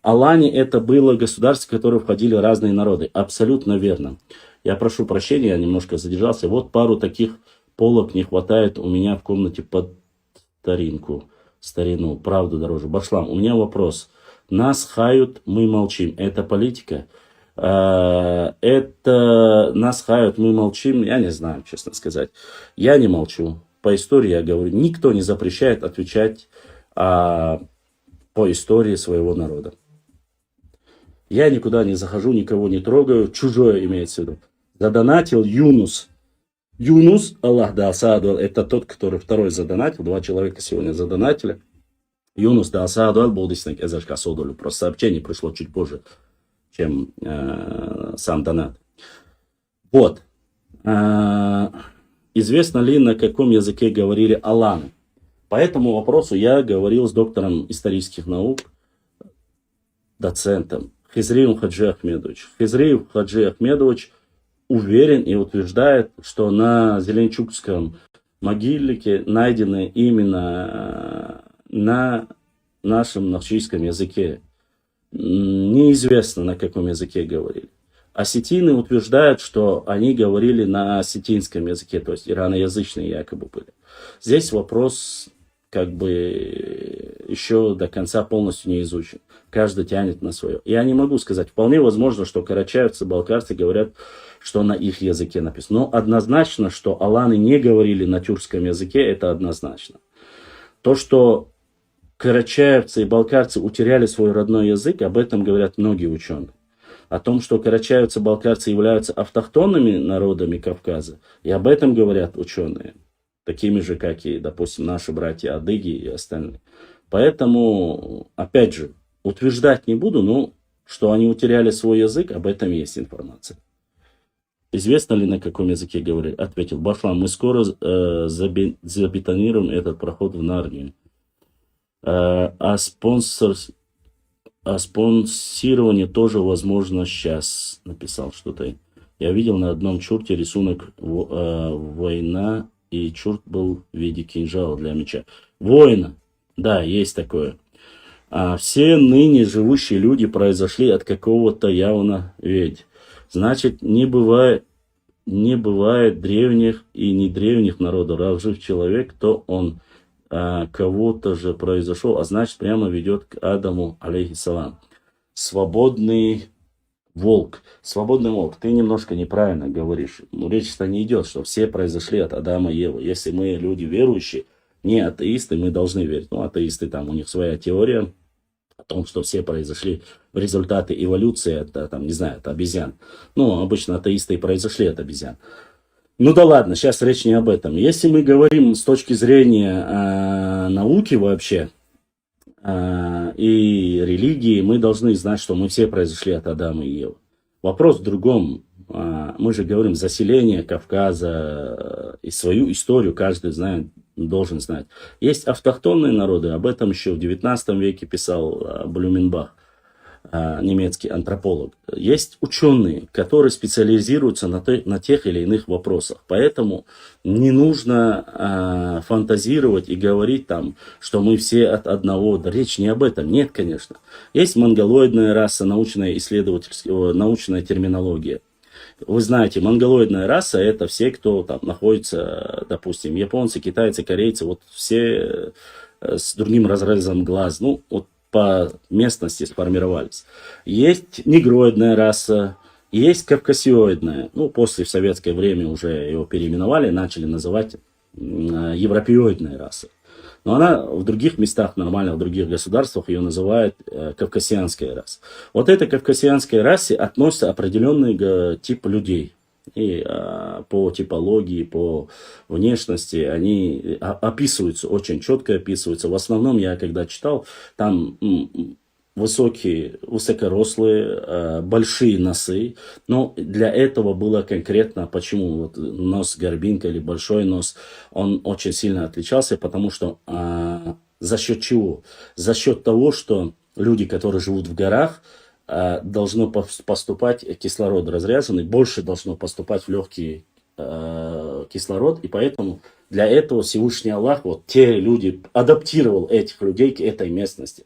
Алани это было государство, в которое входили разные народы. Абсолютно верно. Я прошу прощения, я немножко задержался. Вот пару таких полок не хватает у меня в комнате под старину. Правда дороже. Башлам, у меня вопрос. Нас хают, мы молчим. Это политика? Это нас хают, мы молчим. Я не знаю, честно сказать. Я не молчу. По истории я говорю, никто не запрещает отвечать по истории своего народа. Я никуда не захожу, никого не трогаю. Чужое имеется в виду. Задонатил Юнус Юнус, Аллах да Асаду, это тот, который второй задонатил. 2 человека сегодня задонатили. Юнус да Асаду, Болдисник Эзашка Содолю. Просто сообщение пришло чуть позже, чем сам донат. Вот. Известно ли, на каком языке говорили аланы? По этому вопросу я говорил с доктором исторических наук, доцентом Хизрием Хаджи Ахмедович. Хизриев Хаджи Ахмедович уверен и утверждает, что на Зеленчукском могильнике найдены именно на нашем нахчивском языке. Неизвестно, на каком языке говорили. Осетины утверждают, что они говорили на осетинском языке, то есть ираноязычные якобы были. Здесь вопрос как бы еще до конца полностью не изучен. Каждый тянет на свое. Я не могу сказать. Вполне возможно, что карачаевцы, балкарцы говорят, что на их языке написано. Но однозначно, что аланы не говорили на тюркском языке, это однозначно. То, что карачаевцы и балкарцы утеряли свой родной язык, об этом говорят многие ученые. О том, что карачаевцы и балкарцы являются автохтонными народами Кавказа, и об этом говорят ученые. Такими же, как и, допустим, наши братья адыги и остальные. Поэтому, опять же, утверждать не буду, но что они утеряли свой язык, об этом есть информация. Известно ли, на каком языке говорили? Ответил Башлан, мы скоро забетонируем этот проход в Нарнию. А спонсирование тоже возможно сейчас, написал что-то. Я видел на одном чурте рисунок война, и чурт был в виде кинжала для меча. Война, да, есть такое. А все ныне живущие люди произошли от какого-то явно ведь. Значит, не бывает древних и не древних народов. Раз жив человек, то он кого-то же произошел, а значит, прямо ведет к Адаму, алейхиссалам. Свободный волк. Свободный волк. Ты немножко неправильно говоришь. Речь-то не идет, что все произошли от Адама и Евы. Если мы люди верующие, не атеисты, мы должны верить. Ну, атеисты, там у них своя теория о том, что все произошли в результате эволюции, это, там, не знаю, от обезьян. Ну, обычно атеисты и произошли от обезьян. Ну да ладно, сейчас речь не об этом. Если мы говорим с точки зрения науки вообще и религии, мы должны знать, что мы все произошли от Адама и Евы. Вопрос в другом. Мы же говорим заселение Кавказа и свою историю каждый знает, должен знать. Есть автохтонные народы, об этом еще в 19 веке писал Блюменбах, немецкий антрополог. Есть ученые, которые специализируются на тех или иных вопросах. Поэтому не нужно фантазировать и говорить там, что мы все от одного. Да речь не об этом. Нет, конечно. Есть монголоидная раса, научная терминология. Вы знаете, монголоидная раса это все, кто там находится, допустим, японцы, китайцы, корейцы, вот все с другим разрезом глаз. Ну, вот по местности сформировались. Есть негроидная раса, есть кавказиоидная. Ну, после в советское время уже его переименовали, начали называть европеоидная раса. Но она в других местах, нормально, в других государствах ее называют кавказианская раса. Вот этой кавказианской расе относится определенный тип людей. И по типологии, по внешности они описываются, очень четко описываются. В основном я когда читал, там высокие, высокорослые, большие носы. Но для этого было конкретно, почему вот нос горбинка или большой нос, он очень сильно отличался, потому что за счет чего? За счет того, что люди, которые живут в горах, должно поступать кислород разряженный, больше должно поступать в легкий кислород, и поэтому для этого Всевышний Аллах, вот те люди, адаптировал этих людей к этой местности.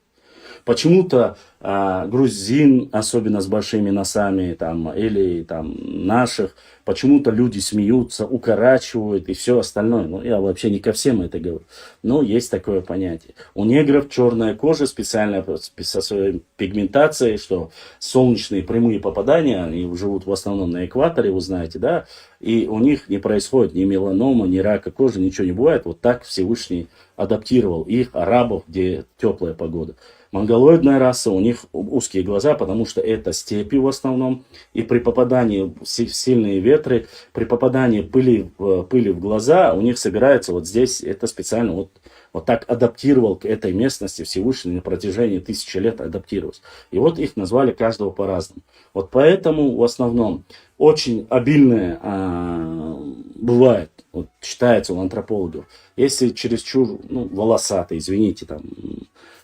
Почему-то грузин, особенно с большими носами, там, или там, наших, почему-то люди смеются, укорачивают и все остальное. Ну, я вообще не ко всем это говорю. Но есть такое понятие. У негров черная кожа специально со своей пигментацией, что солнечные прямые попадания, они живут в основном на экваторе, вы знаете, да, и у них не происходит ни меланома, ни рака кожи, ничего не бывает. Вот так Всевышний адаптировал их, арабов, где теплая погода. Монголоидная раса, у них узкие глаза, потому что это степи в основном. И при попадании в сильные ветры, при попадании пыли в глаза, у них собирается вот здесь, это специально вот так адаптировал к этой местности Всевышний на протяжении 1000 лет адаптировался. И вот их назвали каждого по-разному. Вот поэтому в основном очень обильное бывает, вот считается у антропологов, если чересчур волосатый, извините, там,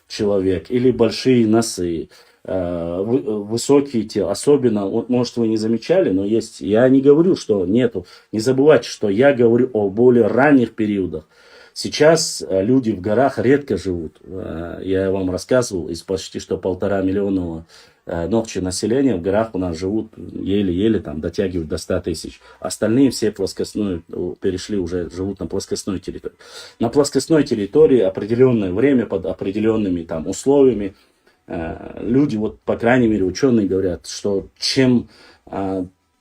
человек, или большие носы, высокие тела, особенно, вот, может, вы не замечали, но есть, я не говорю, что нету, не забывайте, что я говорю о более ранних периодах. Сейчас люди в горах редко живут. Я вам рассказывал, из почти что 1,5 миллиона Нохчи населения в горах у нас живут еле-еле, там дотягивают до 100 тысяч. Остальные все плоскостную перешли, уже живут на плоскостной территории. На плоскостной территории определенное время под определенными там условиями люди, вот по крайней мере ученые говорят, что чем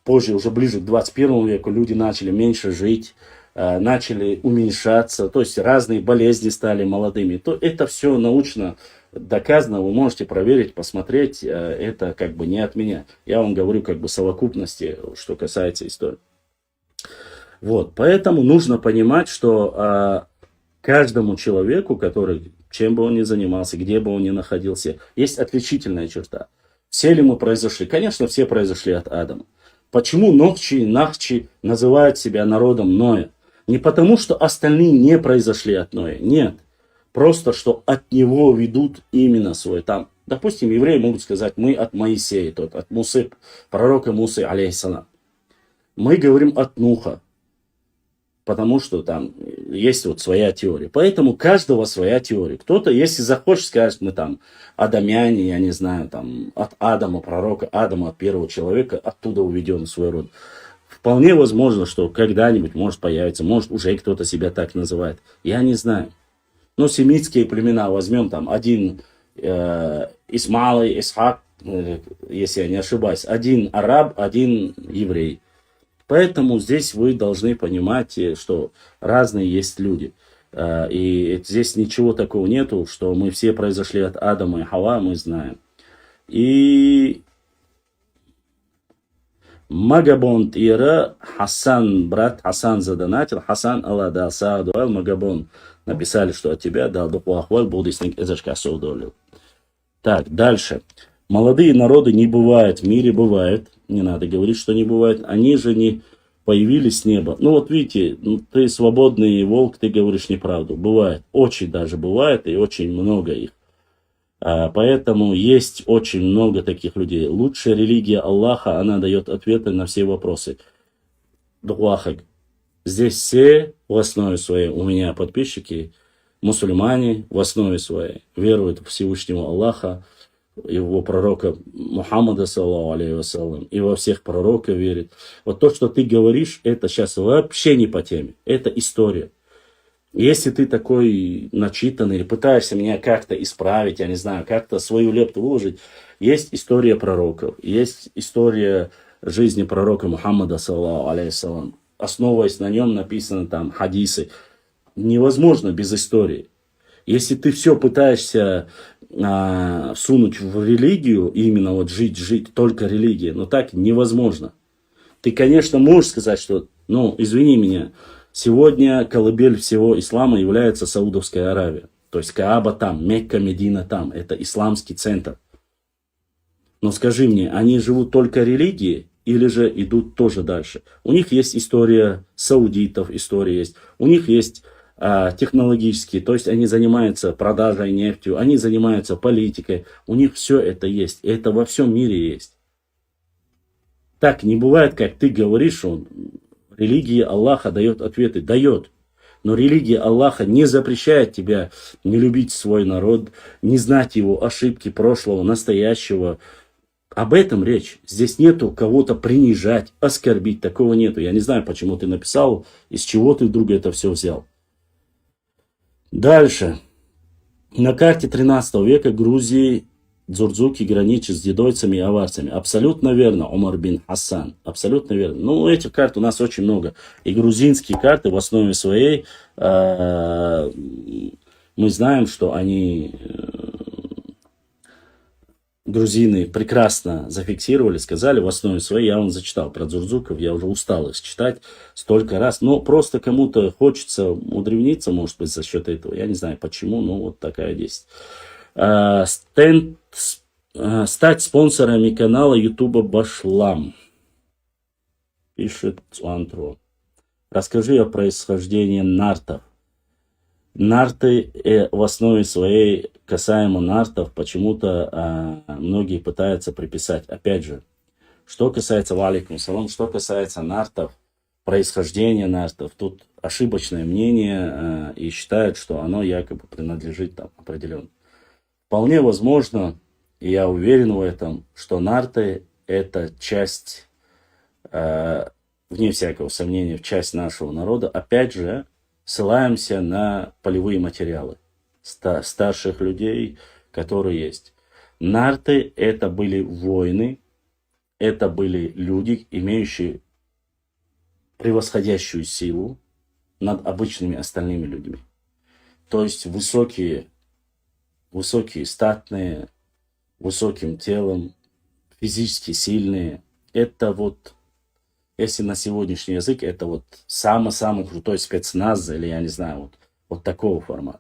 позже, уже ближе к 21 веку, люди начали меньше жить, начали уменьшаться, то есть разные болезни стали молодыми, то это все научно доказано, вы можете проверить, посмотреть, это как бы не от меня. Я вам говорю как бы совокупности, что касается истории. Вот, поэтому нужно понимать, что каждому человеку, который, чем бы он ни занимался, где бы он ни находился, есть отличительная черта. Все ли мы произошли? Конечно, все произошли от Адама. Почему Нахчи называют себя народом Ноя? Не потому, что остальные не произошли от Ноя, нет. Просто, что от него ведут именно свой там. Допустим, евреи могут сказать, мы от Моисея, от Мусы, пророка Мусы, алейхиссалам. Мы говорим от Нуха, потому что там есть вот своя теория. Поэтому у каждого своя теория. Кто-то, если захочет, скажет, мы там адамяне, я не знаю, там от Адама, пророка Адама, от первого человека, оттуда уведен свой род. Вполне возможно, что когда-нибудь может появиться, может уже кто-то себя так называет. Я не знаю. Но семитские племена, возьмем там один Исмаил, Исхак, если я не ошибаюсь, один араб, один еврей. Поэтому здесь вы должны понимать, что разные есть люди. И здесь ничего такого нету, что мы все произошли от Адама и Хава, мы знаем. И Магабон Тира, Хасан, брат Хасан задонатил, Хасан Аллах да Сааду ал Магабон. Написали, что от тебя дал духу ахваль, буддийский язычка соудолил. Так, дальше. Молодые народы не бывают, в мире бывают. Не надо говорить, что не бывает. Они же не появились с неба. Ну вот видите, ты свободный волк, ты говоришь неправду. Бывает, очень даже бывает, и очень много их. Поэтому есть очень много таких людей. Лучшая религия Аллаха, она дает ответы на все вопросы. Дуахак. Здесь все в основе своей, у меня подписчики, мусульмане в основе своей веруют в Всевышнего Аллаха, его пророка Мухаммада, саллаллаху алейхи вассалям, и во всех пророков верит. Вот то, что ты говоришь, это сейчас вообще не по теме, это история. Если ты такой начитанный, или пытаешься меня как-то исправить, я не знаю, как-то свою лепту выложить, есть история пророков, есть история жизни пророка Мухаммада, саллаллаху алейхи вассалям. Основываясь на нем, написаны там хадисы. Невозможно без истории. Если ты все пытаешься всунуть в религию, именно вот жить только религией, но так невозможно. Ты, конечно, можешь сказать, что, извини меня, сегодня колыбель всего ислама является Саудовская Аравия. То есть Кааба там, Мекка, Медина там. Это исламский центр. Но скажи мне, они живут только религией? Или же идут тоже дальше. У них есть история саудитов, история есть. У них есть технологические, то есть они занимаются продажей нефтью, они занимаются политикой. У них все это есть. И это во всем мире есть. Так не бывает, как ты говоришь, что религия Аллаха дает ответы. Дает. Но религия Аллаха не запрещает тебя не любить свой народ, не знать его ошибки прошлого, настоящего. Об этом речь. Здесь нету кого-то принижать, оскорбить. Такого нету. Я не знаю, почему ты написал, из чего ты вдруг это все взял. Дальше. На карте 13 века Грузии Дзурдзуки граничит с дедойцами и аварцами. Абсолютно верно, Омар бин Хасан. Абсолютно верно. Этих карт у нас очень много. И грузинские карты в основе своей, мы знаем, что они грузины прекрасно зафиксировали, сказали в основе своей, я вам зачитал про дзурзуков, я уже устал их читать столько раз, но просто кому-то хочется удревниться, может быть, за счет этого, я не знаю почему, но вот такая есть. Стать спонсорами канала Ютуба Башлам, пишет Цуантро. Расскажи о происхождении нартов. Нарты в основе своей, касаемо нартов, почему-то многие пытаются приписать. Опять же, что касается, валикум салам, что касается нартов, происхождения нартов, тут ошибочное мнение и считают, что оно якобы принадлежит там определенно. Вполне возможно, и я уверен в этом, что нарты это часть, вне всякого сомнения, часть нашего народа. Опять же, ссылаемся на полевые материалы старших людей, которые есть. Нарты это были воины, это были люди, имеющие превосходящую силу над обычными остальными людьми. То есть высокие, статные, высоким телом, физически сильные. Это вот, если на сегодняшний язык, это вот самый-самый крутой спецназ, или я не знаю, вот такого формата.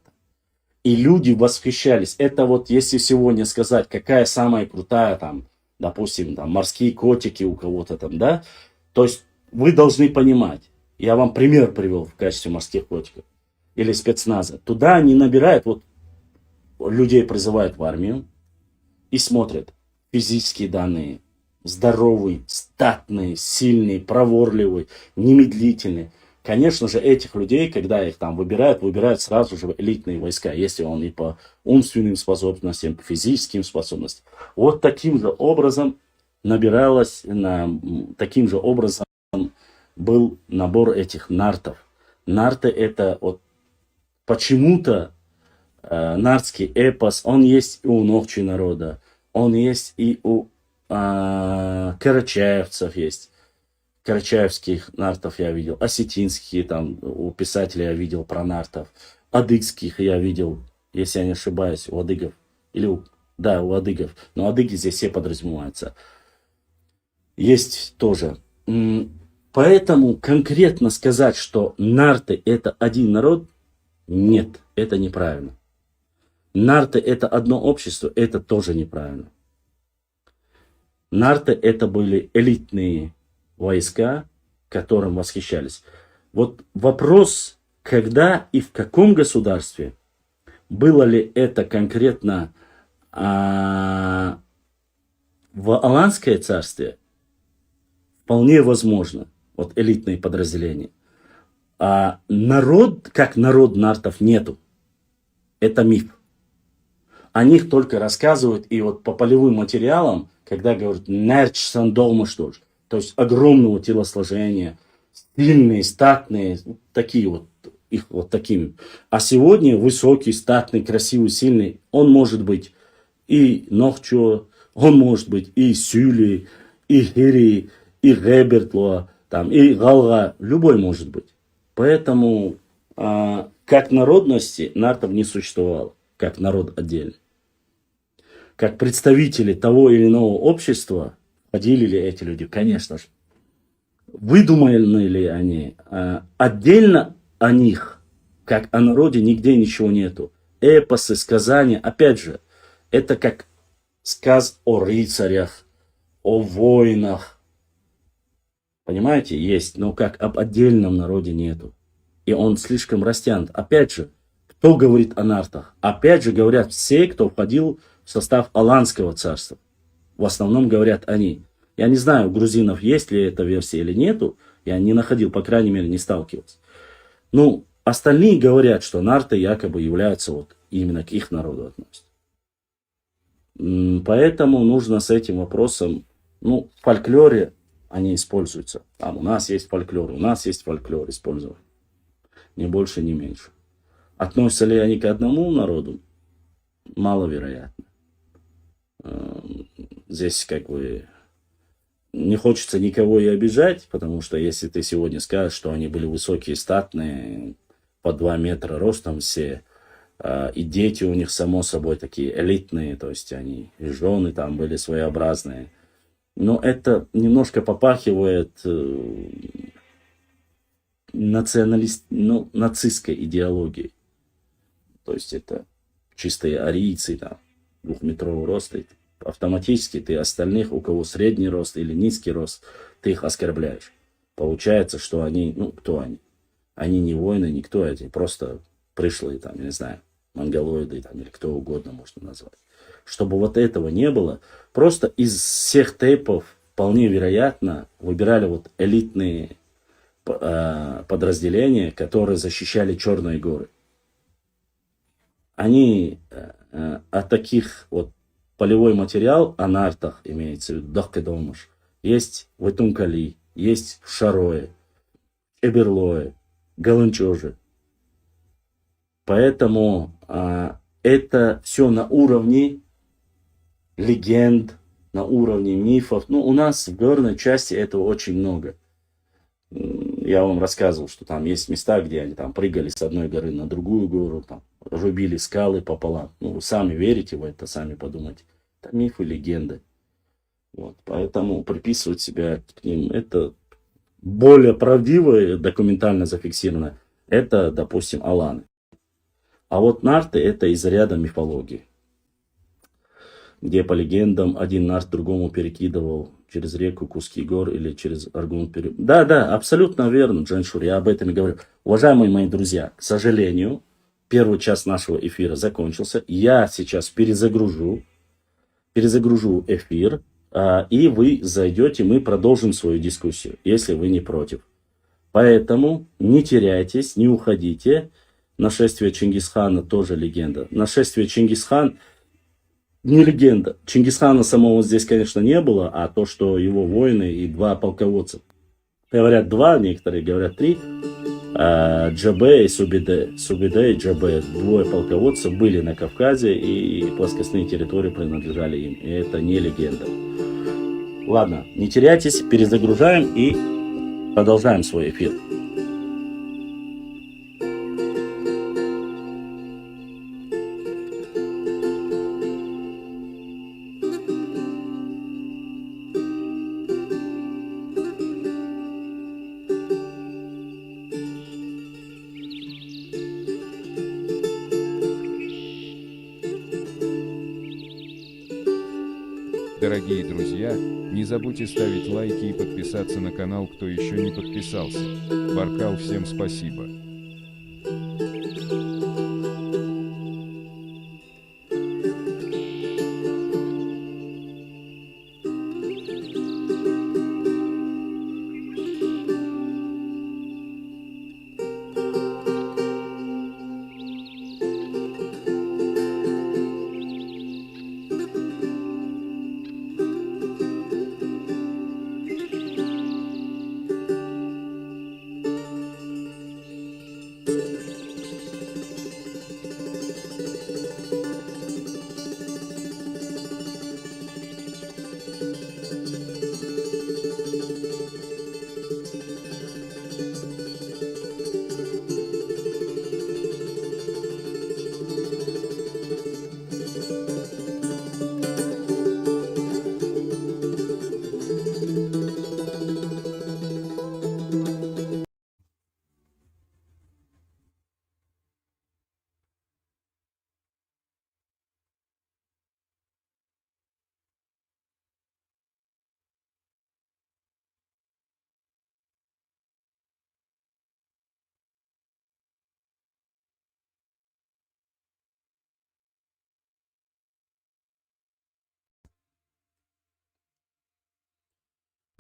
И люди восхищались. Это вот, если сегодня сказать, какая самая крутая, там, допустим, там, морские котики у кого-то там, да, то есть вы должны понимать, я вам пример привел в качестве морских котиков или спецназа. Туда они набирают, вот, людей призывают в армию и смотрят физические данные. Здоровый, статный, сильный, проворливый, немедлительный. Конечно же, этих людей, когда их там выбирают сразу же элитные войска, если он и по умственным способностям, по физическим способностям. Вот таким же образом таким же образом был набор этих нартов. Нарты это вот почему-то нартский эпос, он есть и у ногчи народа, он есть и у карачаевцев есть. Карачаевских нартов я видел. Осетинские там у писателя я видел про нартов. Адыгских я видел, если я не ошибаюсь, у адыгов. У адыгов. Но адыги здесь все подразумеваются. Есть тоже. Поэтому конкретно сказать, что нарты это один народ, нет, это неправильно. Нарты это одно общество, это тоже неправильно. Нарты это были элитные войска, которым восхищались. Вот вопрос, когда и в каком государстве, было ли это конкретно в Аланское царстве, вполне возможно, вот элитные подразделения. А народ, как народ нартов, нету. Это миф. О них только рассказывают, и вот по полевым материалам, когда говорят «нерч сандома», что ж, то есть огромного телосложения, сильные, статные, такие вот, их вот такими. А сегодня высокий, статный, красивый, сильный, он может быть и Нохчо, он может быть и Сюли, и Хири, и Ребертло, там, и Галга, любой может быть. Поэтому как народности нартов не существовало, как народ отдельно. Как представители того или иного общества, ходили ли эти люди? Конечно же. Выдуманы ли они? Отдельно о них, как о народе, нигде ничего нету. Эпосы, сказания, опять же, это как сказ о рыцарях, о воинах. Понимаете, есть, но как об отдельном народе нету. И он слишком растянут. Опять же, кто говорит о нартах? Опять же говорят все, кто входил в состав Аланского царства. В основном говорят они. Я не знаю, у грузинов есть ли эта версия или нету. Я не находил, по крайней мере, не сталкивался. Ну, остальные говорят, что нарты якобы являются вот именно к их народу относятся. Поэтому нужно с этим вопросом, в фольклоре они используются. Там у нас есть фольклор использовать. Ни больше, ни меньше. Относятся ли они к одному народу? Маловероятно. Здесь как бы не хочется никого и обижать, потому что если ты сегодня скажешь, что они были высокие, статные, по 2 метра ростом все, И дети у них, само собой, такие элитные, то есть они и жены там были своеобразные. Но это немножко попахивает нацистской идеологией. То есть это чистые арийцы, там, 2-метровый рост. И автоматически ты остальных, у кого средний рост или низкий рост, ты их оскорбляешь. Получается, что они, кто они? Они не воины, никто, эти просто пришлые, там, я не знаю, монголоиды, там, или кто угодно можно назвать. Чтобы вот этого не было, просто из всех тейпов вполне вероятно выбирали вот элитные подразделения, которые защищали Черные горы. Они от таких вот полевой материал, о нартах имеется в виду, Дахкедомыш, есть в Итункали, есть в Шарое, Эберлое, Галанчоже. Поэтому это все на уровне легенд, на уровне мифов. У нас в горной части этого очень много. Я вам рассказывал, что там есть места, где они там прыгали с одной горы на другую гору, там, рубили скалы пополам. Вы сами верите в это, сами подумайте. Это мифы, легенды. Вот, поэтому приписывать себя к ним, это более правдивое, документально зафиксировано, это, допустим, аланы. А вот нарты это из ряда мифологии, где по легендам один нарт другому перекидывал через реку куски гор или через Аргун. Да, абсолютно верно, Джаншур, я об этом и говорю. Уважаемые мои друзья, к сожалению, первый час нашего эфира закончился. Я сейчас перезагружу эфир, и вы зайдете, мы продолжим свою дискуссию, если вы не против. Поэтому не теряйтесь, не уходите. Нашествие Чингисхана тоже легенда. Нашествие Чингисхана не легенда. Чингисхана самого здесь, конечно, не было, а то, что его воины и 2 полководца. Говорят 2, некоторые говорят 3. Джабе и Субиде. Субиде и Джабе, 2 полководца были на Кавказе, и плоскостные территории принадлежали им. И это не легенда. Ладно, не теряйтесь, перезагружаем и продолжаем свой эфир. Дорогие друзья, не забудьте ставить лайки и подписаться на канал, кто еще не подписался. Баркал, всем спасибо.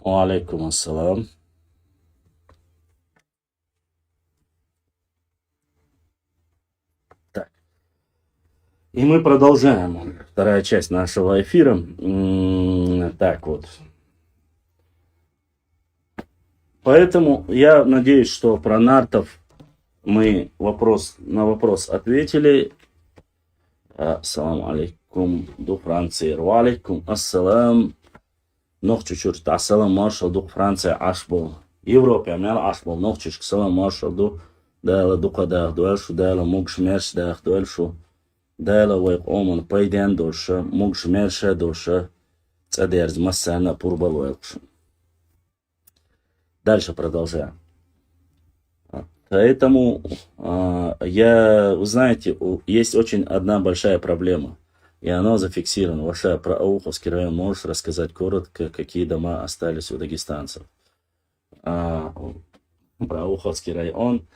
Алейкум ассалам. Так. И мы продолжаем. Вторая часть нашего эфира. Так вот. Поэтому я надеюсь, что про нартов мы на вопрос ответили. Ассаламу алейкум до Франции. Ва алейкум ассалам. Нохчучур ассалам маршал до Франция ашбол. Европа мен ашбол. Нохчуш ассалам маршал до дала дукадах, дуальшу дала мукшмершдах, дуальшу дала вайк оман пайден доша, мукшмерша доша, цадерз массана пурбалуэлкшу. Дальше продолжаем. Поэтому, вы знаете, есть очень одна большая проблема. И она зафиксирована. Ваша про Ауховский район можешь рассказать коротко, какие дома остались у дагестанцев? Про Ауховский район.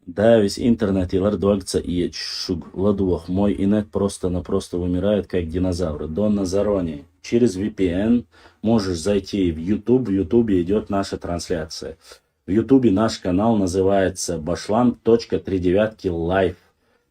Да, весь интернет и лардуальца и шуг ладуах. Мой инет просто-напросто вымирает, как динозавры. Донна Зарони. Через VPN можешь зайти в YouTube. В YouTube идет наша трансляция. В YouTube наш канал называется bashlam.39 live.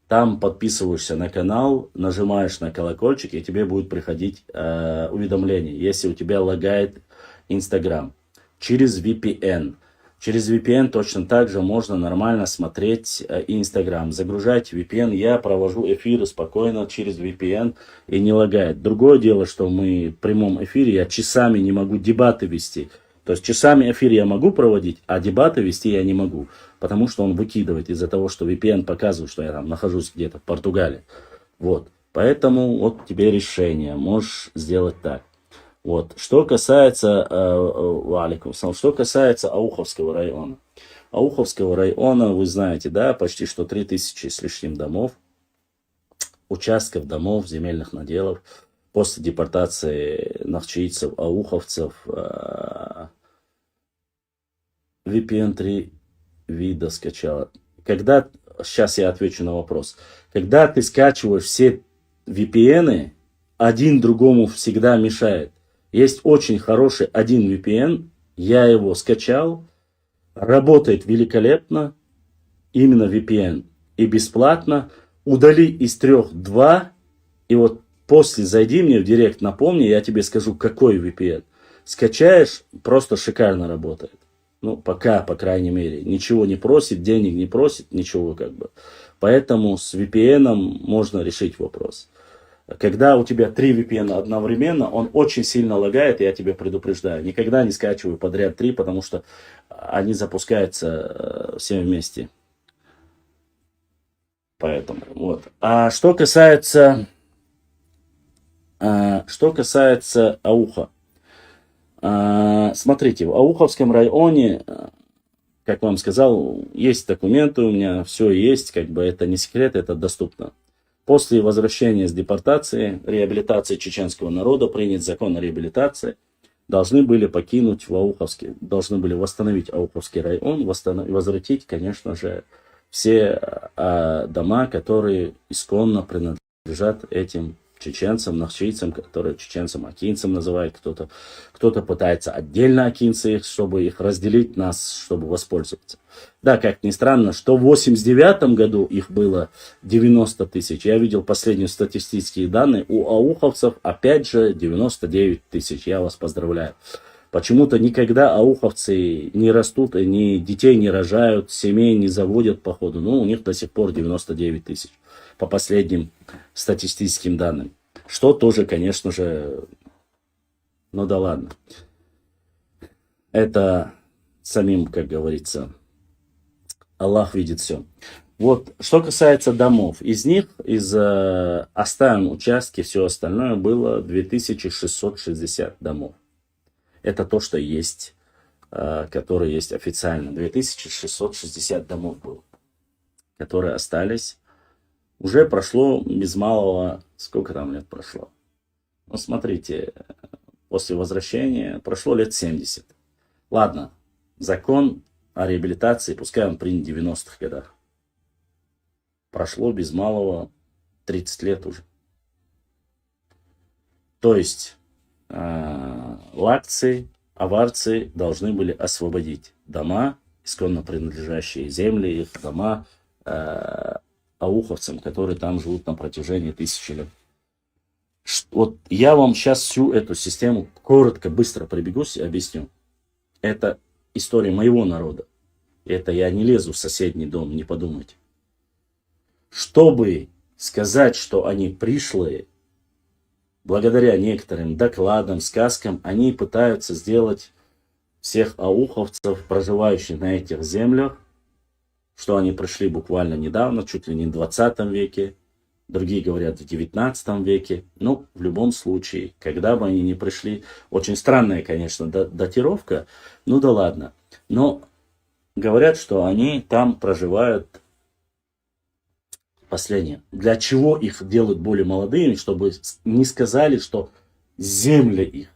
Там подписываешься на канал, нажимаешь на колокольчик, и тебе будет приходить уведомление, если у тебя лагает Instagram. Через VPN. Через VPN точно так же можно нормально смотреть Instagram. Загружайте VPN. Я провожу эфиры спокойно через VPN и не лагает. Другое дело, что мы в прямом эфире, я часами не могу дебаты вести. То есть часами эфир я могу проводить, а дебаты вести я не могу. Потому что он выкидывает из-за того, что VPN показывает, что я там нахожусь где-то в Португалии. Вот. Поэтому вот тебе решение. Можешь сделать так. Вот. Что касается Ауховского района. Ауховского района, вы знаете, да, почти что 3000 с лишним домов, участков домов, земельных наделов. После депортации нахчийцев, ауховцев, VPN 3 вида скачала. Сейчас я отвечу на вопрос. Когда ты скачиваешь все VPN, один другому всегда мешает. Есть очень хороший один VPN, я его скачал, работает великолепно, именно VPN, и бесплатно. Удали из 3 2, и вот после зайди мне в директ, напомни, я тебе скажу, какой VPN. Скачаешь, просто шикарно работает. Ну, пока, по крайней мере. Ничего не просит, денег не просит, ничего как бы. Поэтому с VPN можно решить вопрос. Когда у тебя 3 VPN одновременно, он очень сильно лагает, я тебе предупреждаю. Никогда не скачивай подряд 3, потому что они запускаются все вместе. Поэтому, вот. А что касается Ауха. Смотрите, в Ауховском районе, как вам сказал, есть документы у меня, все есть, как бы это не секрет, это доступно. После возвращения с депортации, реабилитации чеченского народа, принят закон о реабилитации, должны были покинуть должны были восстановить Ауховский район, возвратить, конечно же, все дома, которые исконно принадлежат этим чеченцам, нахчийцам, которые чеченцам, акинцам называют, кто-то пытается отдельно акинцы их, чтобы их разделить, нас, чтобы воспользоваться. Да, как ни странно, что в 89 году их было 90 тысяч. Я видел последние статистические данные. У ауховцев опять же 99 тысяч. Я вас поздравляю. Почему-то никогда ауховцы не растут, и детей не рожают, семей не заводят по ходу. Ну, у них до сих пор 99 тысяч. По последним статистическим данным. Что тоже, конечно же, ну да ладно. Это самим, как говорится, Аллах видит все. Вот, что касается домов. Из оставим участки, все остальное было 2660 домов. Это то, что есть, которые есть официально. 2660 домов было, которые остались. Уже прошло без малого, сколько там лет прошло? Ну, смотрите, после возвращения прошло лет 70. Ладно, закон о реабилитации, пускай он принят в 90-х годах. Прошло без малого 30 лет уже. То есть, лакцы, аварцы должны были освободить дома, исконно принадлежащие земли, их дома, ауховцам, которые там живут на протяжении 1000 лет. Вот я вам сейчас всю эту систему коротко, быстро пробегусь и объясню. Это история моего народа. Это я не лезу в соседний дом, не подумайте. Чтобы сказать, что они пришлые, благодаря некоторым докладам, сказкам, они пытаются сделать всех ауховцев, проживающих на этих землях, что они пришли буквально недавно, чуть ли не в 20 веке, другие говорят в 19 веке. Ну, в любом случае, когда бы они ни пришли, очень странная, конечно, датировка, ну да ладно. Но говорят, что они там проживают последнее. Для чего их делают более молодыми, чтобы не сказали, что земли их.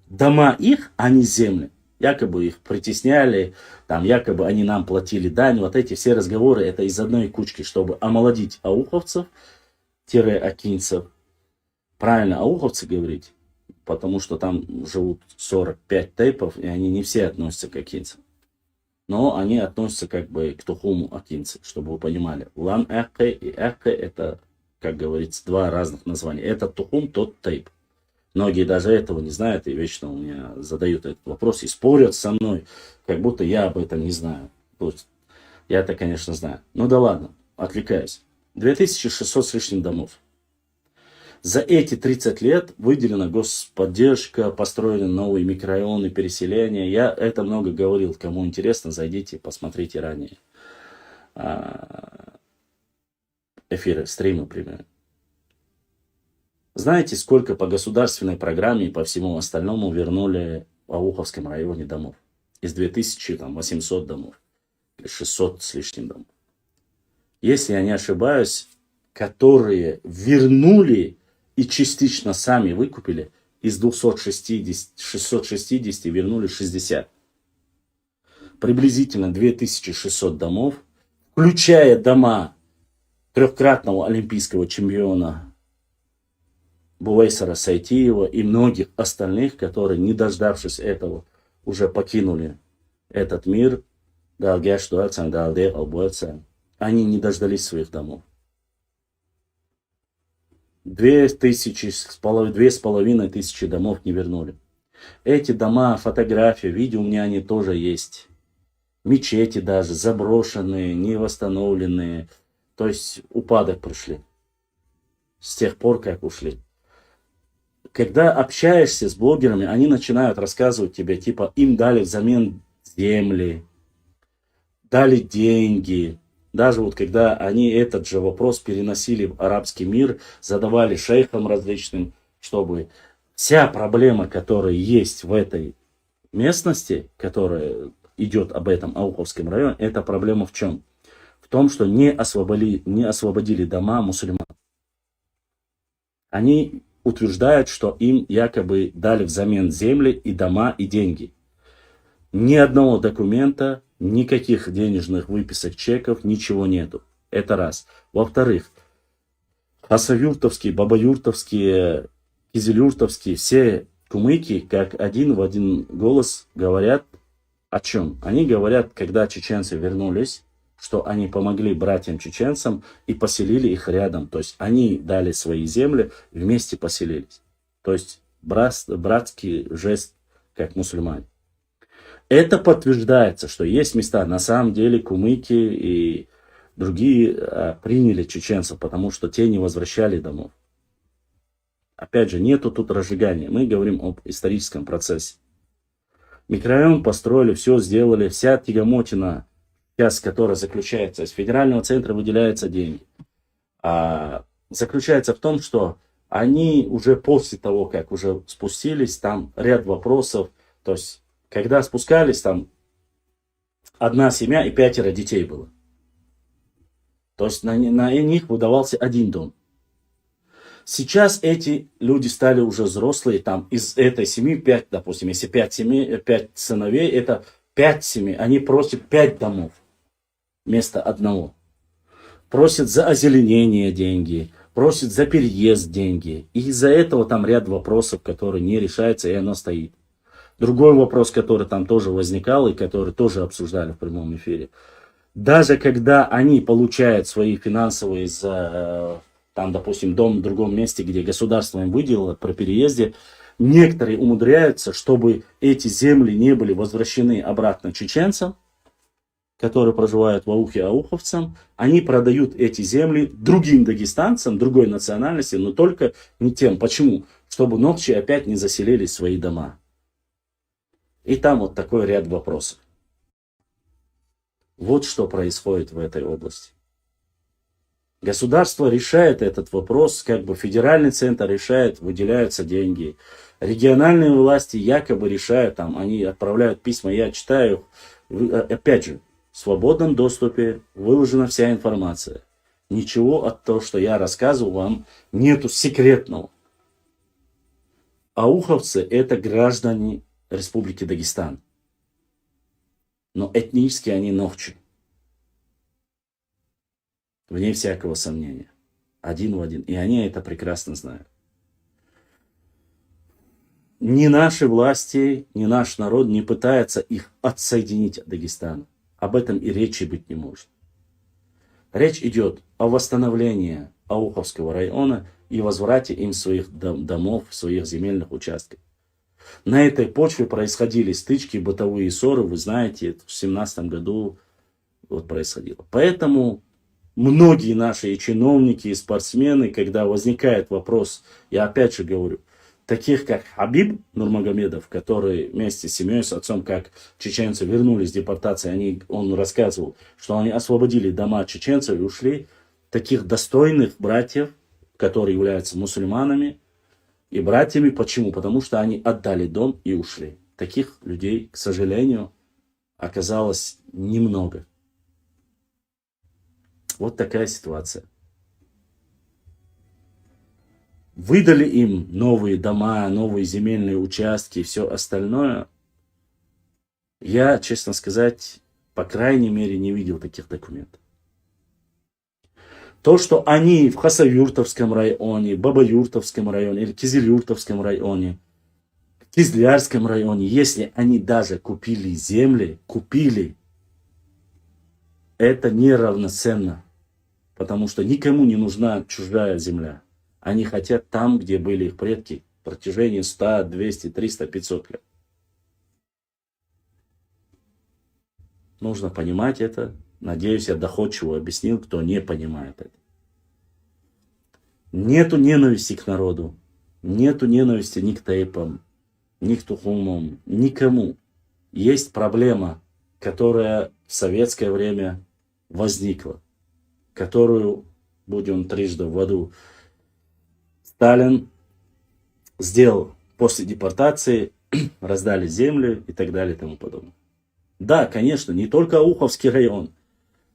Дома их, а не земли. Якобы их притесняли, там якобы они нам платили дань. Вот эти все разговоры, это из одной кучки, чтобы омолодить ауховцев-акинцев. Правильно, ауховцы говорить, потому что там живут 45 тейпов, и они не все относятся к акинцам. Но они относятся как бы к тухуму акинцы, чтобы вы понимали. Улан Эхке и Эхке это, как говорится, два разных названия. Это тухум, тот тейп. Многие даже этого не знают и вечно у меня задают этот вопрос и спорят со мной, как будто я об этом не знаю. Я это, конечно, знаю. Ну да ладно, отвлекаюсь. 2600 с лишним домов. За эти 30 лет выделена господдержка, построены новые микрорайоны, переселения. Я это много говорил. Кому интересно, зайдите, посмотрите ранее эфиры, стримы, примерно. Знаете, сколько по государственной программе и по всему остальному вернули в Ауховском районе домов? Из 2800 домов. Или 600 с лишним домов. Если я не ошибаюсь, которые вернули и частично сами выкупили, из 660 вернули 60. Приблизительно 2600 домов, включая дома трехкратного олимпийского чемпиона Бувейсара Сайтиева и многих остальных, которые, не дождавшись этого, уже покинули этот мир. Они не дождались своих домов. 2500 домов не вернули. Эти дома, фотографии, видео у меня они тоже есть. Мечети даже, заброшенные, не восстановленные. То есть упадок пришли. С тех пор, как ушли. Когда общаешься с блогерами, они начинают рассказывать тебе, типа, им дали взамен земли, дали деньги. Даже вот когда они этот же вопрос переносили в арабский мир, задавали шейхам различным, чтобы вся проблема, которая есть в этой местности, которая идет об этом Ауховском районе, эта проблема в чем? В том, что не освободили дома мусульман. Они утверждают, что им якобы дали взамен земли и дома и деньги. Ни одного документа, никаких денежных выписок, чеков, ничего нету. Это раз. Во-вторых, хасавюртовские, бабаюртовские, кизилюртовские, все кумыки, как один в один голос говорят о чем? Они говорят, когда чеченцы вернулись, что они помогли братьям-чеченцам и поселили их рядом. То есть они дали свои земли, вместе поселились. То есть братский жест, как мусульмане. Это подтверждается, что есть места, на самом деле кумыки и другие приняли чеченцев, потому что те не возвращали домов. Опять же, нету тут разжигания. Мы говорим об историческом процессе. Микрорайон построили, все сделали, вся тягомотина, часть, которая заключается, из федерального центра выделяются деньги. Заключается в том, что они уже после того, как уже спустились, там ряд вопросов, то есть когда спускались, там одна семья и 5 детей было. То есть на них выдавался один дом. Сейчас эти люди стали уже взрослые, там из этой семьи 5, допустим, если 5 сыновей, это 5 семей, они просят 5 домов вместо одного. Просят за озеленение деньги, просят за переезд деньги. И из-за этого там ряд вопросов, которые не решаются, и оно стоит. Другой вопрос, который там тоже возникал и который тоже обсуждали в прямом эфире. Даже когда они получают свои финансовые, там, допустим, дом в другом месте, где государство им выделило при переезде, некоторые умудряются, чтобы эти земли не были возвращены обратно чеченцам, которые проживают в Аухе, ауховцам. Они продают эти земли другим дагестанцам, другой национальности, но только не тем. Почему? Чтобы ногчи опять не заселили свои дома. И там вот такой ряд вопросов. Вот что происходит в этой области. Государство решает этот вопрос, как бы федеральный центр решает, выделяются деньги. Региональные власти якобы решают, там, они отправляют письма, я читаю, опять же, в свободном доступе выложена вся информация. Ничего от того, что я рассказывал вам, нету секретного. Ауховцы это граждане Республики Дагестан. Но этнически они нохчи. Вне всякого сомнения. Один в один. И они это прекрасно знают. Ни наши власти, ни наш народ не пытается их отсоединить от Дагестана. Об этом и речи быть не может. Речь идет о восстановлении Ауховского района и возврате им своих домов, своих земельных участков. На этой почве происходили стычки, бытовые ссоры, вы знаете, в 2017 году вот происходило. Поэтому многие наши чиновники и спортсмены, когда возникает вопрос, я опять же говорю, таких как Хабиб Нурмагомедов, который вместе с семьей, с отцом, как чеченцы вернулись с депортации, он рассказывал, что они освободили дома чеченцев и ушли. Таких достойных братьев, которые являются мусульманами и братьями. Почему? Потому что они отдали дом и ушли. Таких людей, к сожалению, оказалось немного. Вот такая ситуация. Выдали им новые дома, новые земельные участки и все остальное. Я, честно сказать, по крайней мере, не видел таких документов. То, что они в Хасавюртовском районе, Бабаюртовском районе или Кизилюртовском районе, Кизлярском районе, если они даже купили земли, это неравноценно. Потому что никому не нужна чужая земля. Они хотят там, где были их предки, в протяжении 100, 200, 300, 500 лет. Нужно понимать это. Надеюсь, я доходчиво объяснил, кто не понимает это. Нету ненависти к народу. Нету ненависти ни к тейпам, ни к тухумам, никому. Есть проблема, которая в советское время возникла, которую, будем трижды в аду, Сталин сделал после депортации, раздали землю и так далее и тому подобное. Да, конечно, не только Ауховский район,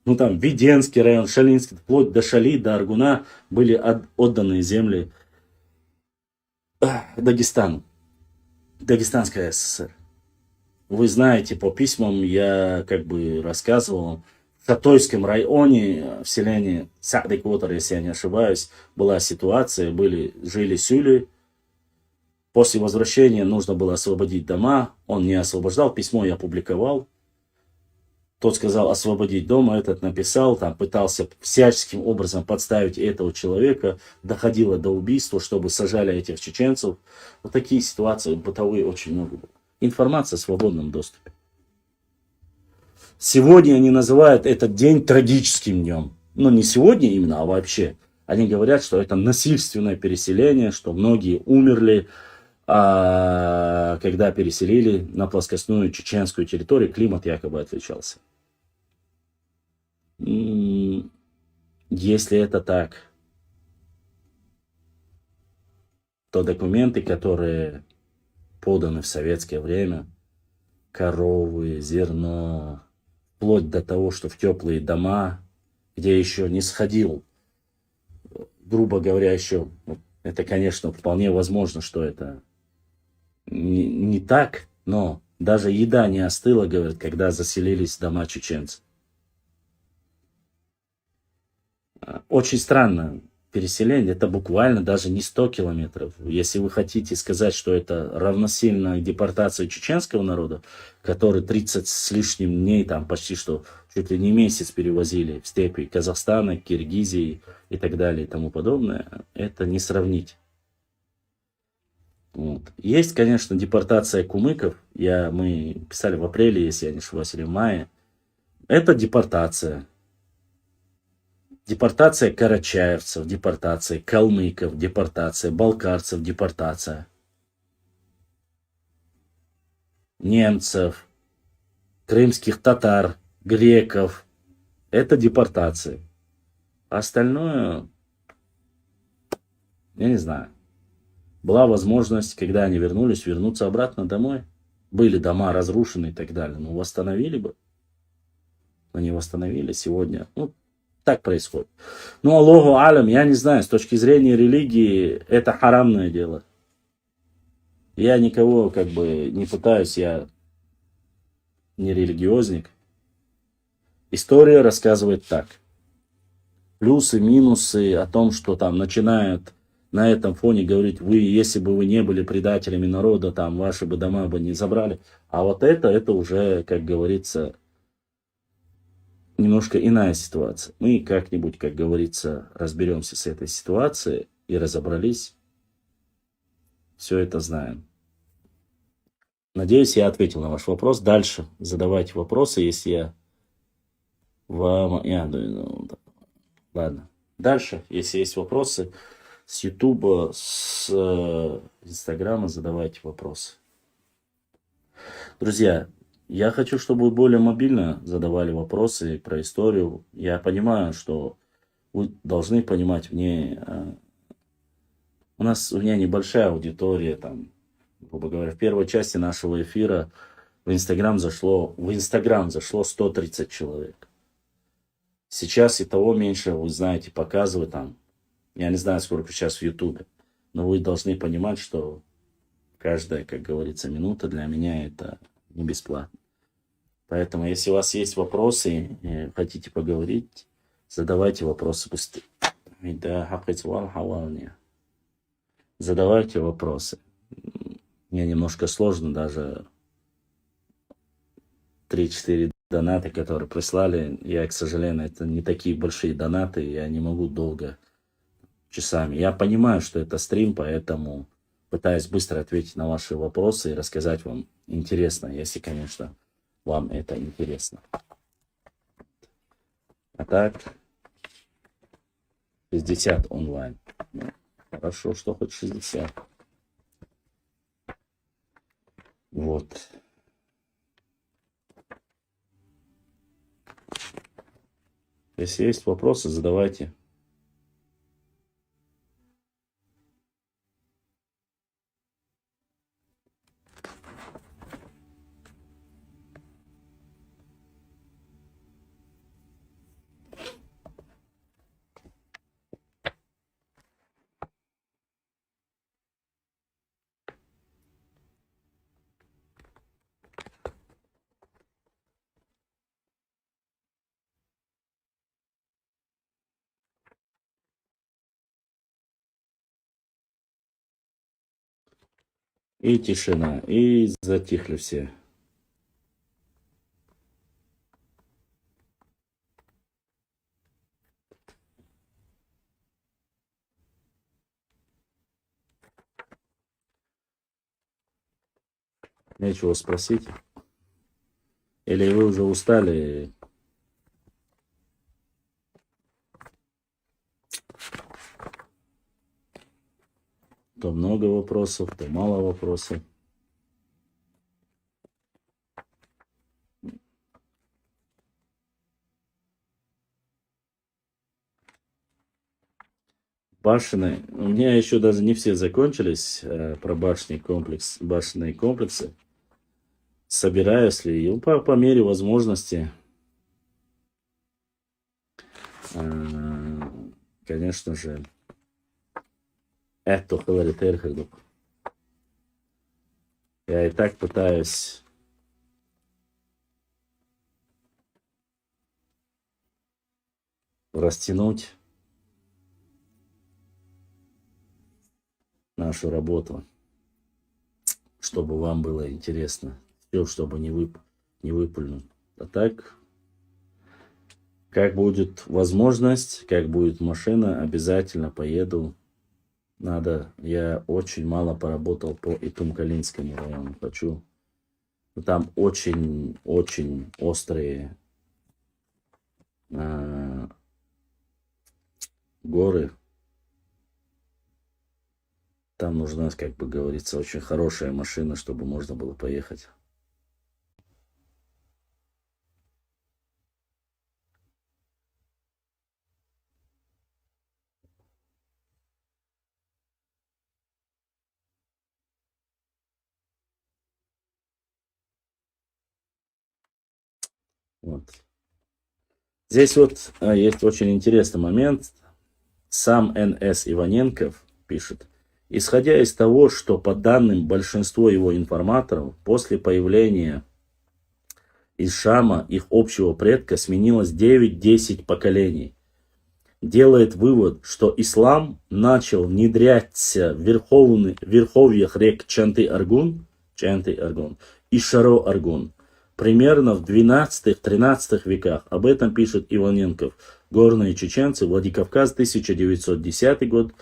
ну там Веденский район, Шалинский, вплоть до Шали, до Аргуна были отданы земли Дагестану, Дагестанской ССР. Вы знаете, по письмам я как бы рассказывал, в Сатойском районе, в селении Садыквотер, если я не ошибаюсь, была ситуация, жили сюли. После возвращения нужно было освободить дома, он не освобождал, письмо я опубликовал. Тот сказал освободить дом, а этот написал, там пытался всяческим образом подставить этого человека, доходило до убийства, чтобы сажали этих чеченцев. Вот такие ситуации бытовые очень много было. Информация в свободном доступе. Сегодня они называют этот день трагическим днем. Но не сегодня именно, а вообще. Они говорят, что это насильственное переселение, что многие умерли, когда переселили на плоскостную чеченскую территорию, климат якобы отличался. Если это так, то документы, которые поданы в советское время, коровы, зерно, вплоть до того, что в теплые дома, где еще не сходил, грубо говоря, еще, это, конечно, вполне возможно, что это не так, но даже еда не остыла, говорят, когда заселились дома чеченцев. Очень странно. Переселение, это буквально даже не 100 километров. Если вы хотите сказать, что это равносильно депортации чеченского народа, который 30 с лишним дней, там почти что чуть ли не месяц перевозили в степи Казахстана, Киргизии и так далее и тому подобное, это не сравнить. Вот. Есть, конечно, депортация кумыков. Мы писали в апреле, если я не ошибаюсь, или в мае. Это депортация. Депортация карачаевцев, депортация калмыков, депортация балкарцев, депортация немцев, крымских татар, греков. Это депортация. А остальное, я не знаю. Была возможность, когда они вернулись, вернуться обратно домой. Были дома разрушены и так далее. Ну, восстановили бы. Но не восстановили сегодня. Ну, так происходит. Ну, Аллаху алям, я не знаю, с точки зрения религии, это харамное дело. Я никого как бы не пытаюсь, я не религиозник. История рассказывает так. Плюсы, минусы о том, что там начинают на этом фоне говорить, вы, если бы вы не были предателями народа, там ваши бы дома бы не забрали. А вот это уже, как говорится, немножко иная ситуация. Мы как-нибудь, как говорится, разберемся с этой ситуацией и разобрались. Все это знаем. Надеюсь, я ответил на ваш вопрос. Дальше задавайте вопросы, если я вам... Ладно. Дальше, если есть вопросы, с Ютуба, с Инстаграма задавайте вопросы. Друзья, я хочу, чтобы вы более мобильно задавали вопросы про историю. Я понимаю, что вы должны понимать, у меня небольшая аудитория, там, грубо говоря, в первой части нашего эфира в Инстаграм зашло 130 человек. Сейчас и того меньше, вы знаете, показывают там, я не знаю, сколько сейчас в Ютубе, но вы должны понимать, что каждая, как говорится, минута для меня это не бесплатно. Поэтому, если у вас есть вопросы, хотите поговорить, задавайте вопросы быстрее. Задавайте вопросы. Мне немножко сложно даже 3-4 донаты, которые прислали. Я, к сожалению, это не такие большие донаты, я не могу долго, часами. Я понимаю, что это стрим, поэтому пытаюсь быстро ответить на ваши вопросы и рассказать вам интересно, если, конечно, вам это интересно. А так, 60 онлайн. Ну, хорошо, что хоть 60. Вот. Если есть вопросы, задавайте. И тишина, и затихли все. Нечего спросить. Или вы уже устали? То много вопросов, то мало вопросов. Башенные. У меня еще даже не все закончились про башенные комплексы. Собираюсь ли? Ну, по мере возможности. Конечно же. Это я и так пытаюсь растянуть нашу работу, чтобы вам было интересно. Все, чтобы не выпульнуть. А так, как будет возможность, как будет машина, обязательно поеду. Надо. Я очень мало поработал по Итум-Калинскому району. Хочу. Там очень острые горы. Там нужна, как бы говорится, очень хорошая машина, чтобы можно было поехать. Вот. Здесь вот есть очень интересный момент. Сам Н.С. Иваненков пишет: исходя из того, что по данным большинства его информаторов, после появления из Шама их общего предка сменилось 9-10 поколений, делает вывод, что ислам начал внедряться в верховьях рек Чанты-Аргун и Шаро-Аргун примерно в 12-13 веках. Об этом пишет Иваненков. Горные чеченцы, Владикавказ, 1910 год,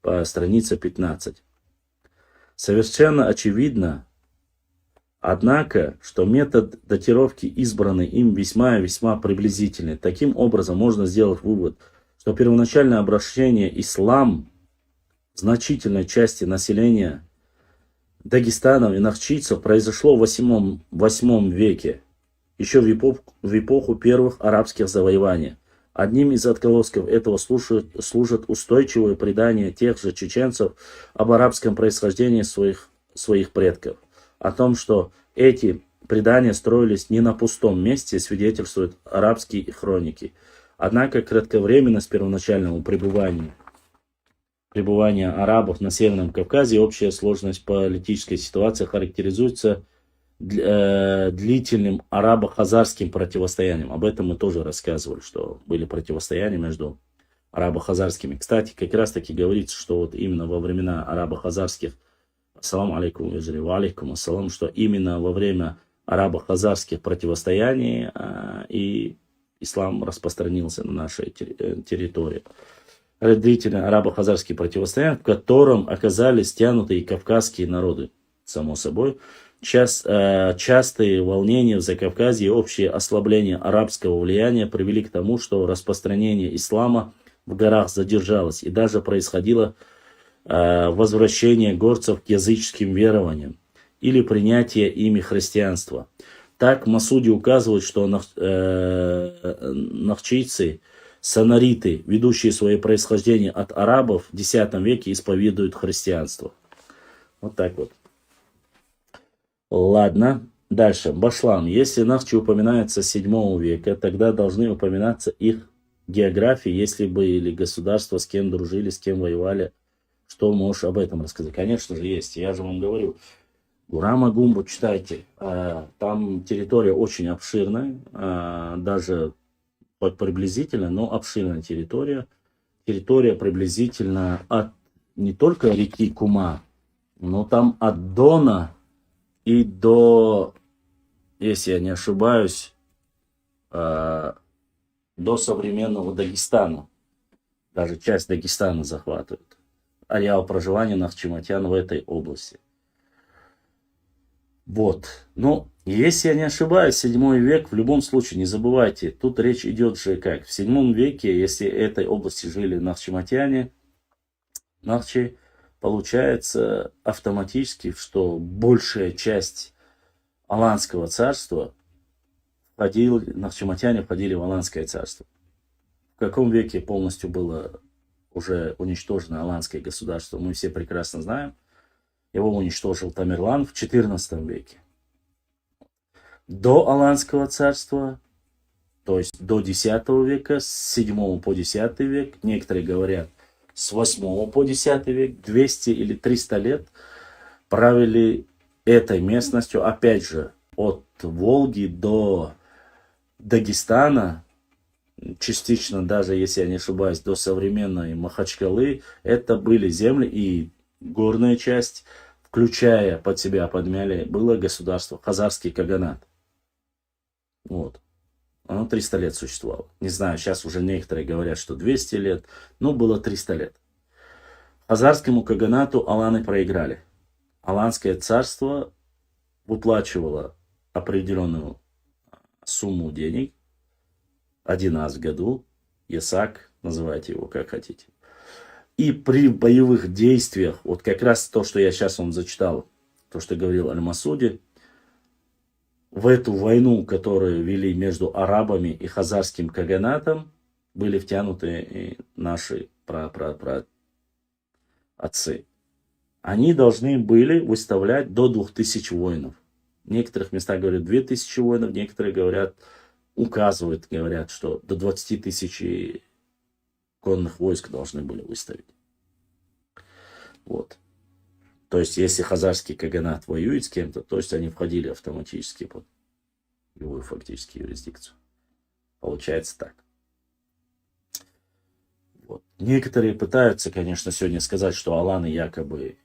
по странице 15. Совершенно очевидно, однако, что метод датировки, избранный им, весьма и весьма приблизительный. Таким образом, можно сделать вывод, что первоначальное обращение ислам значительной части населения дагестанов и нахчийцев произошло в 8 веке, еще в эпоху первых арабских завоеваний. Одним из отголосков этого служат устойчивые предания тех же чеченцев об арабском происхождении своих предков. О том, что эти предания строились не на пустом месте, свидетельствуют арабские хроники. Однако кратковременность первоначального пребывания арабов на Северном Кавказе и общая сложность политической ситуации характеризуется длительным арабо-хазарским противостоянием. Об этом мы тоже рассказывали, что были противостояния между арабо-хазарскими. Кстати, как раз таки говорится, что вот именно во времена арабо-хазарских, ассаламу алейкум, ва алейкум ассалам, что именно во время арабо-хазарских противостояний и ислам распространился на нашей территории. Длительное арабо-хазарские противостояния, в котором оказались стянутые кавказские народы, само собой. Частые волнения в Закавказье и общее ослабление арабского влияния привели к тому, что распространение ислама в горах задержалось и даже происходило возвращение горцев к языческим верованиям или принятие ими христианства. Так Масуди указывает, что нахчийцы, санариты, ведущие свое происхождение от арабов, в X веке исповедуют христианство. Вот так вот. Ладно, дальше. Башлан. Если нахчи упоминаются с 7 века, тогда должны упоминаться их географии, если были государства, с кем дружили, с кем воевали. Что можешь об этом рассказать? Конечно же есть. Я же вам говорю. Гурама Гумбу читайте. Там территория очень обширная. Даже хоть приблизительно, но обширная территория. Территория приблизительно от не только реки Кума, но там от Дона и до, если я не ошибаюсь, до современного Дагестана. Даже часть Дагестана захватывает. Ареал проживания нахчиматян в этой области. Вот. Ну, если я не ошибаюсь, 7 век, в любом случае, не забывайте, тут речь идет же как. В 7 веке, если этой области жили нахчиматяне, нахчи, получается автоматически, что большая часть Аланского царства нахчиматяне входили в Аланское царство. В каком веке полностью было уже уничтожено Аланское государство, мы все прекрасно знаем. Его уничтожил Тамерлан в XIV веке. До Аланского царства, то есть до X века, с 7 по X век, некоторые говорят, с 8 по X век, 200 или 300 лет правили этой местностью, опять же, от Волги до Дагестана, частично даже, если я не ошибаюсь, до современной Махачкалы, это были земли, и горная часть, включая под себя, подмяли, было государство, Хазарский каганат. Вот. Оно 300 лет существовало. Не знаю, сейчас уже некоторые говорят, что 200 лет, но было 300 лет. Хазарскому каганату аланы проиграли. Аланское царство выплачивало определенную сумму денег один раз в году. Ясак, называйте его как хотите. И при боевых действиях, вот как раз то, что я сейчас вам зачитал, то, что говорил Аль-Масуди, в эту войну, которую вели между арабами и хазарским каганатом, были втянуты и наши отцы. Они должны были выставлять до 2000 воинов. В некоторых местах говорят 2000 воинов, некоторые говорят указывают, говорят, что до 20 тысяч конных войск должны были выставить. Вот. То есть, если хазарский каганат воюет с кем-то, то есть они входили автоматически под любую фактически юрисдикцию. Получается так. Вот. Некоторые пытаются, конечно, сегодня сказать, что аланы якобы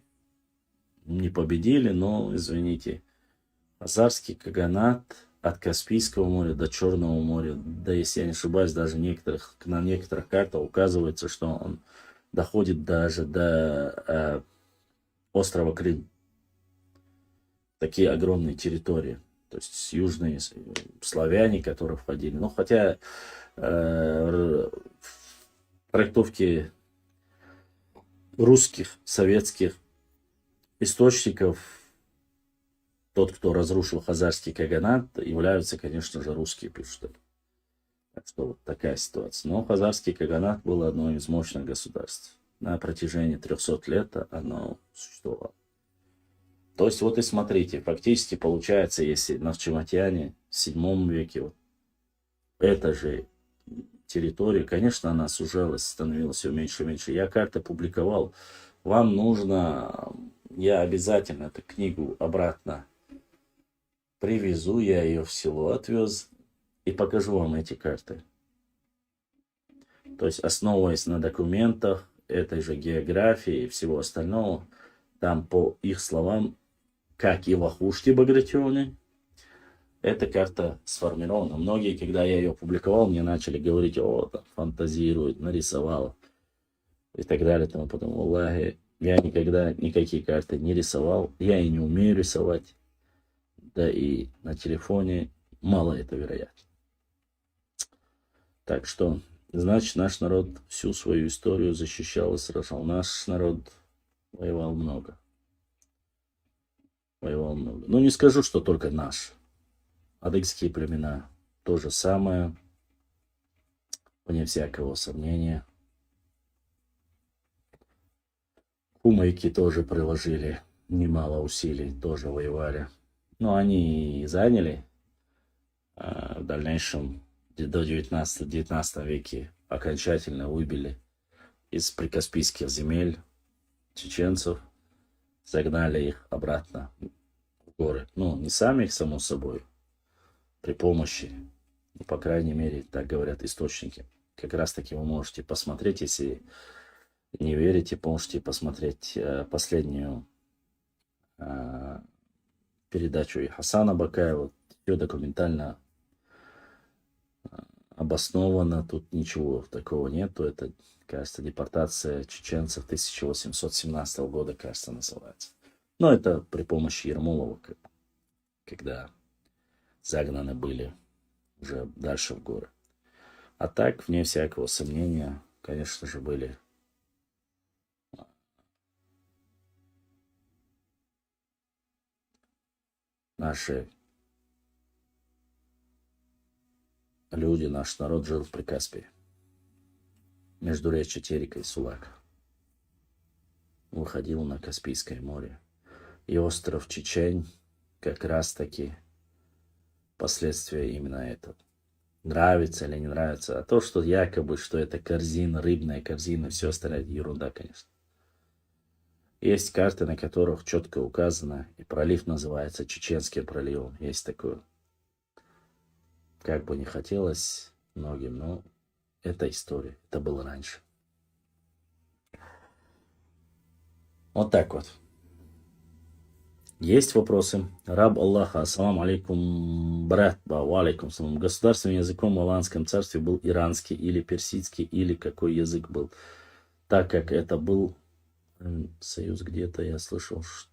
не победили, но, извините, хазарский каганат от Каспийского моря до Черного моря, да, если я не ошибаюсь, даже на некоторых картах указывается, что он доходит даже до острова Крым. Такие огромные территории. То есть южные славяне, которые входили. Ну, хотя трактовки русских, советских источников, тот, кто разрушил хазарский каганат, являются, конечно же, русские, пишут. Так что вот такая ситуация. Но хазарский каганат был одной из мощных государств. На протяжении 300 лет оно существовало. То есть вот и смотрите, фактически получается, если навчематьяне в 7 веке, вот эта же территория, конечно, она сужалась, становилась все меньше и меньше. Я как-то публиковал, вам нужно, я обязательно эту книгу обратно привезу, я ее в село отвез и покажу вам эти карты. То есть, основываясь на документах, этой же географии и всего остального, там по их словам, как и в Ахуште Багратионе, эта карта сформирована. Многие, когда я ее публиковал, мне начали говорить, о, там, фантазирует, нарисовал и так далее. Тому потом, Аллахе, я никогда никакие карты не рисовал, я и не умею рисовать, да и на телефоне мало это вероятно. Так что, значит, наш народ всю свою историю защищал и сражал. Наш народ воевал много. Воевал много. Ну, не скажу, что только наш. Адыгские племена то же самое, вне всякого сомнения. Кумайки тоже приложили немало усилий, тоже воевали. Но они и заняли в дальнейшем до 19 веке окончательно выбили из прикаспийских земель чеченцев, загнали их обратно в горы. Ну, не сами их, само собой, при помощи, ну, по крайней мере, так говорят источники. Как раз таки вы можете посмотреть, если не верите, можете посмотреть последнюю передачу и Хасана Бакаева. Все документально обосновано, тут ничего такого нету. Это, кажется, депортация чеченцев 1817 года, кажется, называется. Но это при помощи Ермолова, когда загнаны были уже дальше в горы. А так, вне всякого сомнения, конечно же, были наши люди, наш народ жил в Прикаспии, между речи Терека и Сулака. Выходил на Каспийское море. И остров Чечень как раз таки последствия именно этого. Нравится или не нравится. А то, что якобы, что это корзина, рыбная корзина, все остальное, ерунда, конечно. Есть карты, на которых четко указано, и пролив называется Чеченским проливом. Есть такое. Как бы не хотелось многим, но это история. Это было раньше. Вот так вот. Есть вопросы? Раб Аллаха, ассаламу алейкум, брат, ва алейкум салам. Государственным языком в Аланском царстве был иранский или персидский, или какой язык был? Так как это был союз где-то, я слышал, что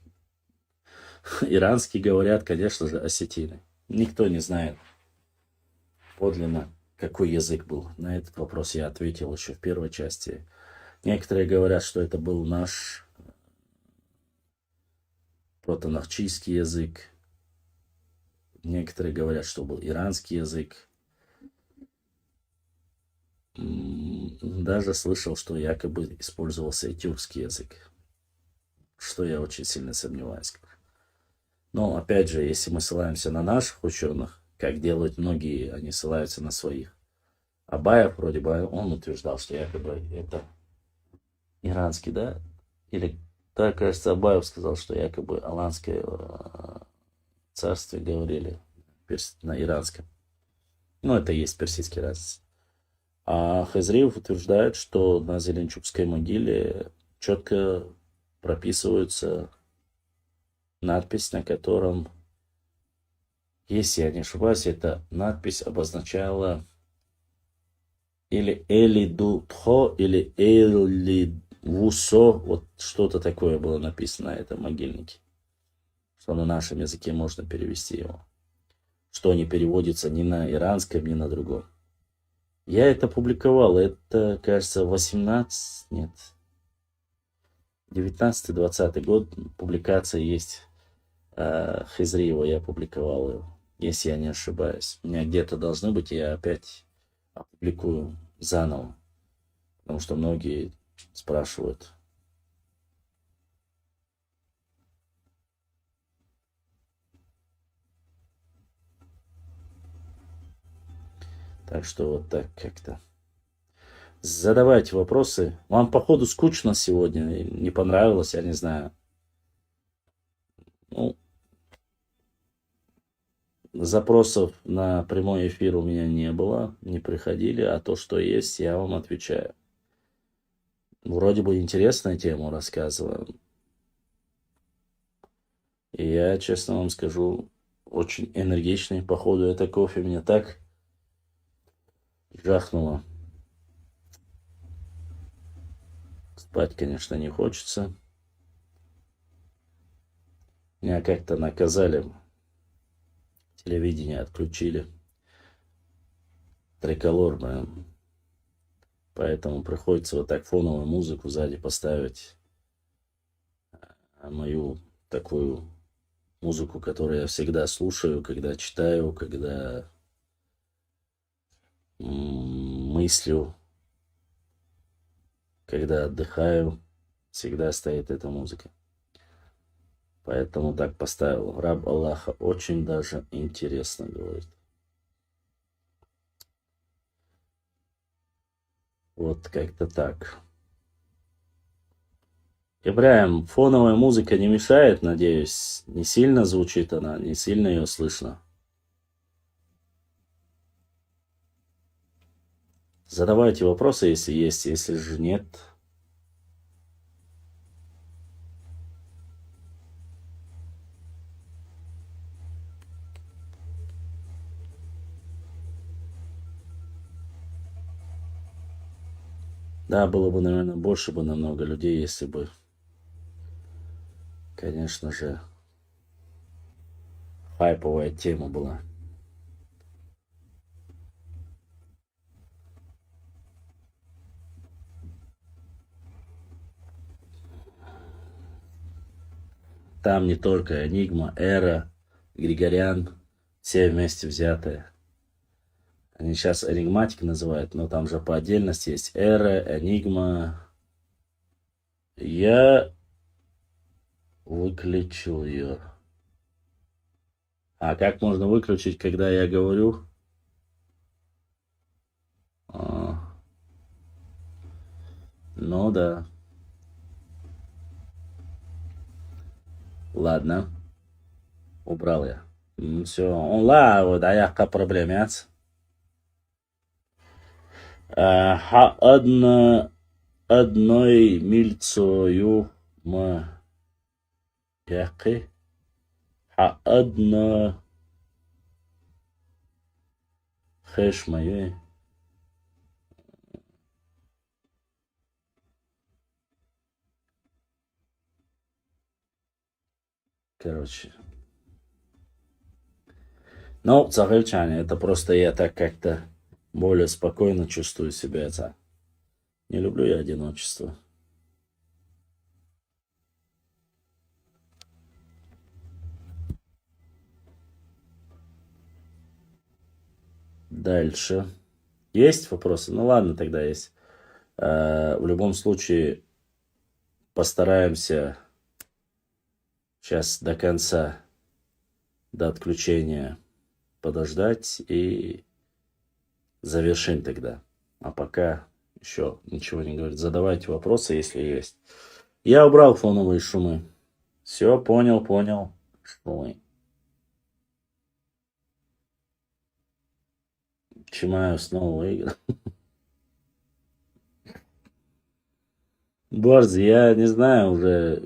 иранский говорят, конечно же, осетины. Никто не знает подлинно, какой язык был. На этот вопрос я ответил еще в первой части. Некоторые говорят, что это был наш протонахчийский язык. Некоторые говорят, что был иранский язык. Даже слышал, что якобы использовался этиопский язык. Что я очень сильно сомневаюсь. Но, опять же, если мы ссылаемся на наших ученых, как делают многие, они ссылаются на своих. Абаев, вроде бы, он утверждал, что якобы это иранский, да? Или, да, кажется, Абаев сказал, что якобы аланское царство говорили на иранском. Ну, это и есть персидский разница. А Хазриев утверждает, что на Зеленчукской могиле четко прописывается надпись, на котором, если я не ошибаюсь, эта надпись обозначала или Эли Дутхо, или Эли Вусо, вот что-то такое было написано на этом могильнике, что на нашем языке можно перевести его, что не переводится ни на иранском, ни на другом. Я это публиковал, это, кажется, 19-20 год, публикация есть Хизриева, я публиковал ее, если я не ошибаюсь. У меня где-то должны быть, я опять опубликую заново, потому что многие спрашивают. Так что вот так как-то. Задавайте вопросы. Вам, походу, скучно сегодня, не понравилось, я не знаю. Ну, запросов на прямой эфир у меня не было, не приходили, а то, что есть, я вам отвечаю. Вроде бы интересную тему рассказываю. И я, честно вам скажу, очень энергичный. Походу, это кофе меня так жахнуло. Спать, конечно, не хочется. Меня как-то наказали. Телевидение отключили. Триколор, блин. Поэтому приходится вот так фоновую музыку сзади поставить. Мою такую музыку, которую я всегда слушаю, когда читаю, когда мыслю, когда отдыхаю, всегда стоит эта музыка. Поэтому так поставил. Раб Аллаха очень даже интересно говорит. Вот как-то так. Ибраим, фоновая музыка не мешает, надеюсь? Не сильно звучит она, не сильно ее слышно? Задавайте вопросы, если есть, если же нет. Да, было бы, наверное, больше бы намного людей, если бы, конечно же, хайповая тема была. Там не только Энигма, Эра, Григорян, все вместе взятые. Они сейчас энигматик называют, но там же по отдельности есть Эра, Энигма. Я выключил ее. А как можно выключить, когда я говорю? Ну да. Ладно. Убрал я. Все. Он вот аяққа проблем нет. Одной мильцою мы яқи. Одна хешмаю. Короче. Ну, цагельчане, это просто я так как-то более спокойно чувствую себя. Это. Не люблю я одиночество. Дальше. Есть вопросы? Ну ладно, тогда есть. В любом случае, постараемся сейчас до конца, до отключения подождать и завершим тогда. А пока еще ничего не говорит. Задавайте вопросы, если есть. Я убрал фоновые шумы. Все, понял. Шумы. Чимаю снова выиграл. Борз, я не знаю уже,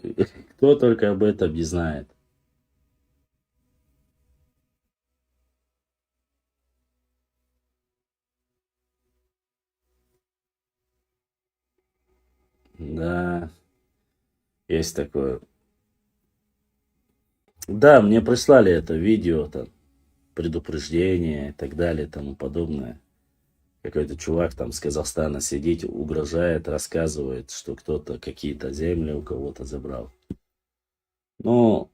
кто только об этом не знает. Да, есть такое. Да, мне прислали это видео, там, предупреждение и так далее и тому подобное. Какой-то чувак там с Казахстана сидит, угрожает, рассказывает, что кто-то какие-то земли у кого-то забрал. Ну,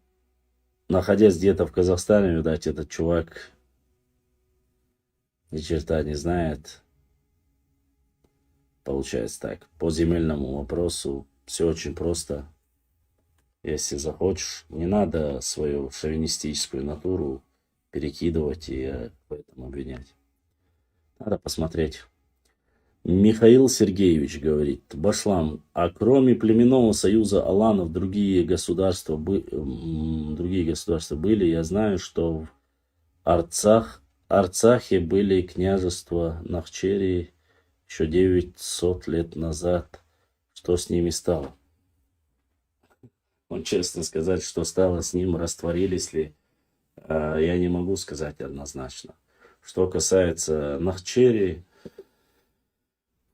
находясь где-то в Казахстане, видать, этот чувак ни черта не знает. Получается так. По земельному вопросу все очень просто. Если захочешь, не надо свою шовинистическую натуру перекидывать и в этом обвинять. Надо посмотреть. Михаил Сергеевич говорит: Башлам, а кроме племенного союза аланов другие государства были? Я знаю, что в Арцахе были княжества Нахчерии еще 900 лет назад. Что с ними стало? Он, честно сказать, что стало с ним, растворились ли, я не могу сказать однозначно. Что касается Нахчерии,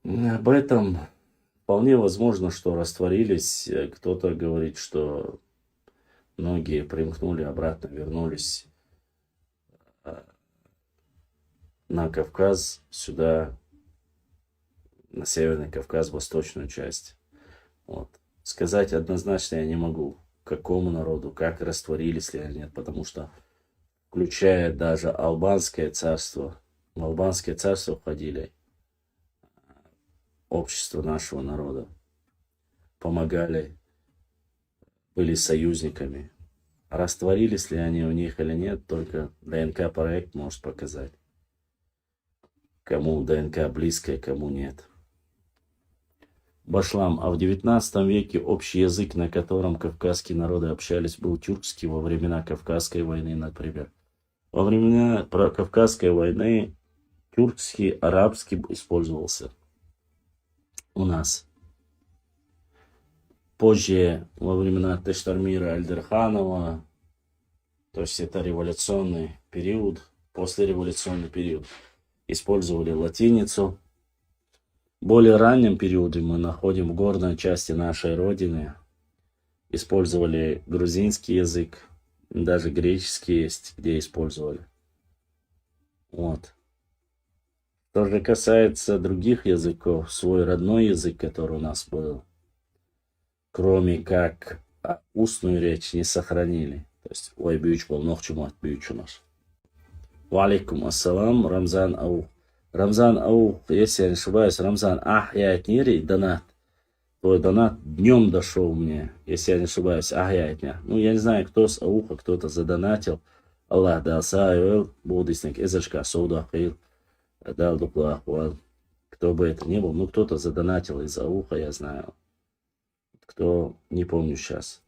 об этом вполне возможно, что растворились. Кто-то говорит, что многие примкнули обратно, вернулись на Кавказ, сюда, на Северный Кавказ, восточную часть. Вот. Сказать однозначно я не могу, какому народу, как растворились ли они нет, потому что, включая даже Албанское царство, в Албанское царство входили общество нашего народа, помогали, были союзниками. Растворились ли они у них или нет, только ДНК-проект может показать, кому ДНК близкая, кому нет. Башлам, а в 19 веке общий язык, на котором кавказские народы общались, был тюркский во времена Кавказской войны, например. Во времена Кавказской войны тюркский, арабский использовался у нас. Позже, во времена Тештармира Альдерханова, то есть это революционный период, послереволюционный период, использовали латиницу. В более раннем периоде мы находим в горной части нашей Родины, использовали грузинский язык, даже греческий есть, где использовали. Вот. Что же касается других языков, свой родной язык, который у нас был, кроме как устную речь не сохранили. То есть, ой, бьюч был, ногчему от бьюч у нас. Ва алейкум ассалам, Рамзан Аух. Рамзан Аух, если я не ошибаюсь, Рамзан я Этнири, донат. Твой донат днем дошел мне, если я не ошибаюсь, я Этня. Ну, я не знаю, кто с Ауха, кто-то задонатил. Аллах дал саю, буддистник, эзачка, соуда, хил, дал дупла, кто бы это ни был, ну, кто-то задонатил из Ауха, я знаю. Кто, не помню сейчас.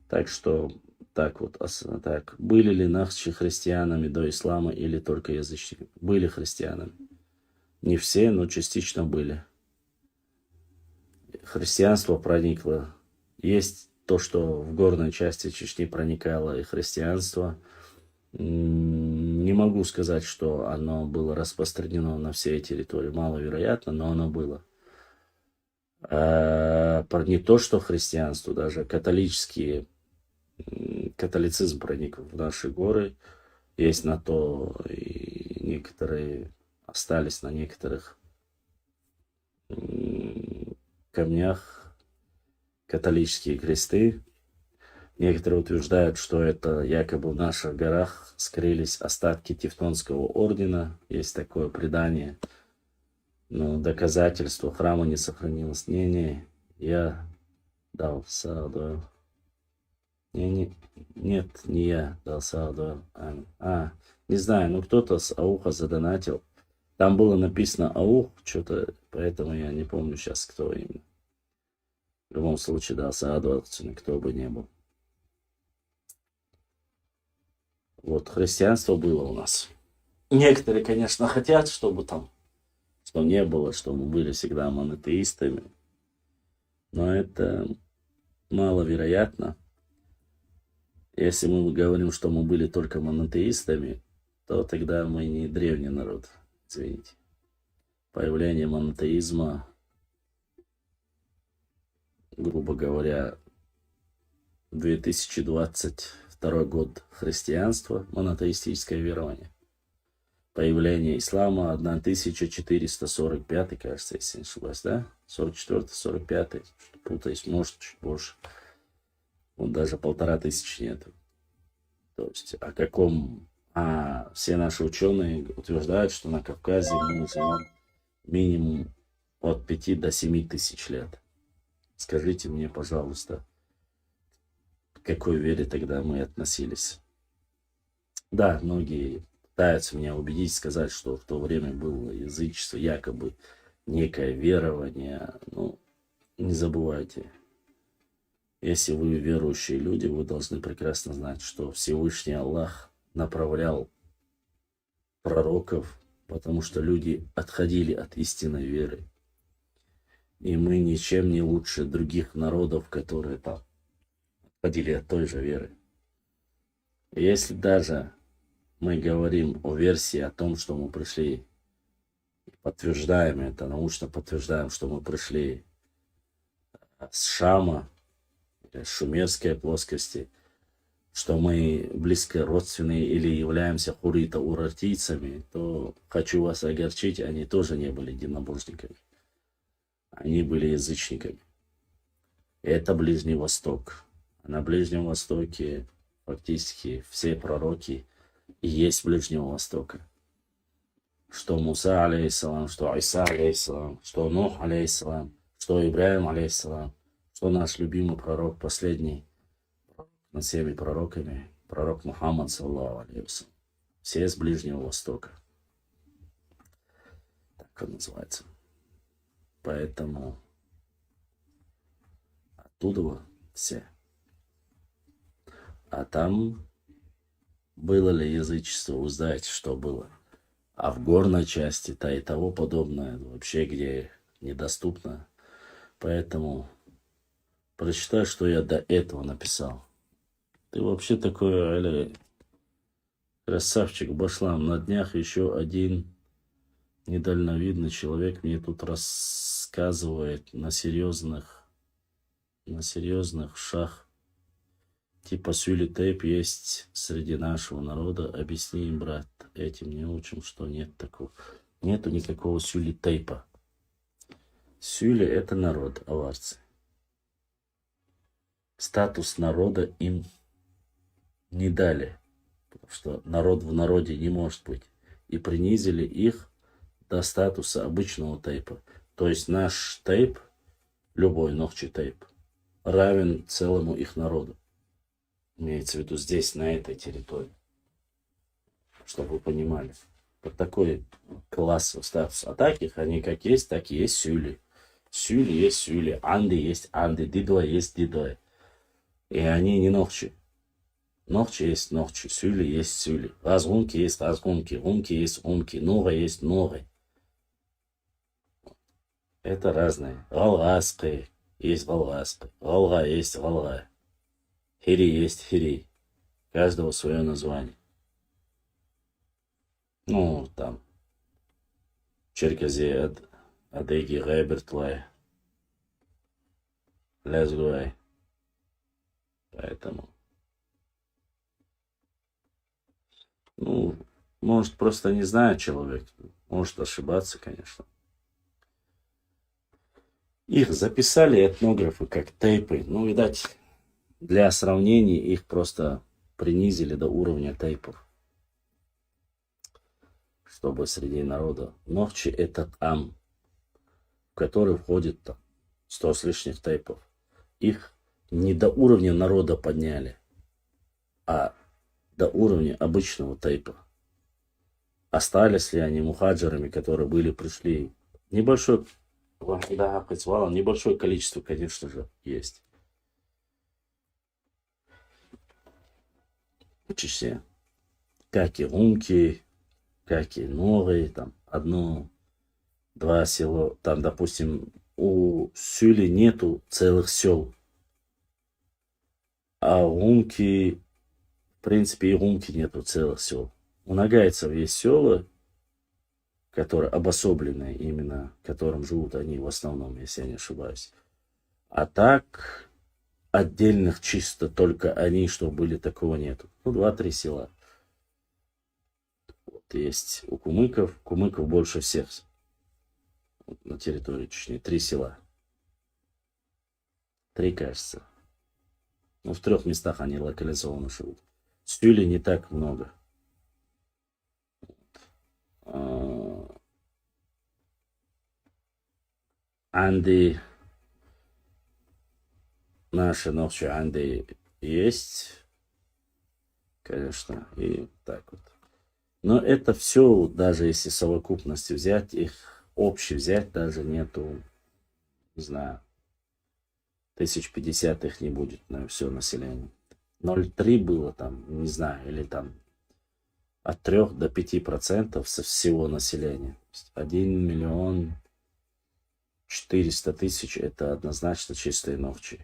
Так что, так вот, так. Были ли нахчи христианами до ислама или только язычниками? Были христианами. Не все, но частично были. Христианство проникло. Есть то, что в горной части Чечни проникало и христианство. Не могу сказать, что оно было распространено на всей территории. Маловероятно, но оно было. Не то, что христианство, даже католицизм проник в наши горы. Есть на то и некоторые остались на некоторых камнях католические кресты. Некоторые утверждают, что это якобы в наших горах скрылись остатки Тевтонского ордена. Есть такое предание. Но доказательства храма не сохранилось. Я дал саду. Нет, не я дал саду. Не знаю, ну кто-то с ауха задонатил. Там было написано аух, что-то, поэтому я не помню сейчас, кто именно. В любом случае, да, соответственно, кто бы не был. Вот, христианство было у нас. Некоторые, конечно, хотят, чтобы там, что не было, что мы были всегда монотеистами. Но это маловероятно. Если мы говорим, что мы были только монотеистами, то тогда мы не древний народ, извините. Появление монотеизма, грубо говоря, 2022 год христианства, монотеистическое верование. Появление ислама 1445, кажется, если не ошибаюсь, да? 44-45, путаюсь, может, чуть больше. Вот даже 1500 нету. То есть, о каком... все наши ученые утверждают, что на Кавказе мы живем минимум от 5 до 7 тысяч лет. Скажите мне, пожалуйста, к какой вере тогда мы относились? Да, многие пытаются меня убедить, сказать, что в то время было язычество, якобы некое верование. Ну, не забывайте, если вы верующие люди, вы должны прекрасно знать, что Всевышний Аллах направлял пророков, потому что люди отходили от истинной веры. И мы ничем не лучше других народов, которые там отходили от той же веры. И если даже мы говорим о версии о том, что мы пришли, подтверждаем это, научно подтверждаем, что мы пришли с Шама, с шумерской плоскости, что мы близко родственные или являемся хурита-урартийцами, то хочу вас огорчить, они тоже не были единобожниками. Они были язычниками. Это Ближний Восток. А на Ближнем Востоке фактически все пророки и есть Ближнего Востока. Что Муса, алейхиссалам, что Иса, алейхиссалам, что Нух, алейхиссалам, что Ибраим, алейхиссалам, что наш любимый пророк, последний над всеми пророками, пророк Мухаммад, саллаллаху алейхи вассалям. Все с Ближнего Востока. Так он называется. Поэтому оттуда все. А там было ли язычество, вы знаете, что было. А в горной части, та и того подобное, вообще где недоступно. Поэтому прочитай, что я до этого написал. Ты вообще такой, Али, красавчик Башлам. На днях еще один недальновидный человек мне тут рассказывает на серьезных шах. Типа Сюли Тейп есть среди нашего народа. Объясни им, брат, этим не учим, что нет такого. Нету никакого Сюли Тейпа. Сюли — это народ, аварцы. Статус народа им не дали, потому что народ в народе не может быть. И принизили их до статуса обычного тейпа. То есть наш тейп, любой нохчи тейп, равен целому их народу. Имеется в виду здесь, на этой территории. Чтобы вы понимали. Вот такой класс статус. А таких они как есть, так и есть сюли. Сюли есть сюли. Анды есть анды. Дидуа есть дидуа. И они не нохчи. Нохчи есть нохчи. Сюли есть сюли. Разгунки есть разгунки. Умки есть умки. Нуга есть нуги. Это разные. Галгаская есть галгаская. Галга есть галга. Хири есть хири. Каждого свое название. Ну, там. Черкези адеги гайбертлай. Лезгуай. Поэтому. Ну, может, просто не знает человек. Может ошибаться, конечно. Их записали этнографы как тейпы. Ну, видать, для сравнения их просто принизили до уровня тейпов. Чтобы среди народа. Нохчи — это ам, в который входит там 100 с лишних тейпов. Их не до уровня народа подняли, а до уровня обычного тейпа. остались ли они мухаджирами, которые пришли. Небольшое, да, небольшое количество, конечно же, есть. В Чечне. Как и Умки, как и Новые, там, одно-два села, там, допустим, у Сюли нету целых сел, а у Умки, в принципе, и Умки нету целых сел. У нагайцев есть села, которые обособленные именно, в котором живут они в основном, если я не ошибаюсь. А так, отдельных чисто только они, что были, такого нету. Ну, 2-3 села. Вот есть у кумыков. Кумыков больше всех на территории Чечни. 3 села. 3, кажется. Ну, в 3 местах они локализованно живут. Сюли не так много. Анды, наши ночи Анды есть, конечно, и так вот. Но это все, даже если совокупности взять, их общий взять, даже нету, не знаю, 1050 их не будет на все население. 0,3 было там, не знаю, или там от 3 до 5% со всего населения. 1 миллион 400 тысяч это однозначно чистые ногчи.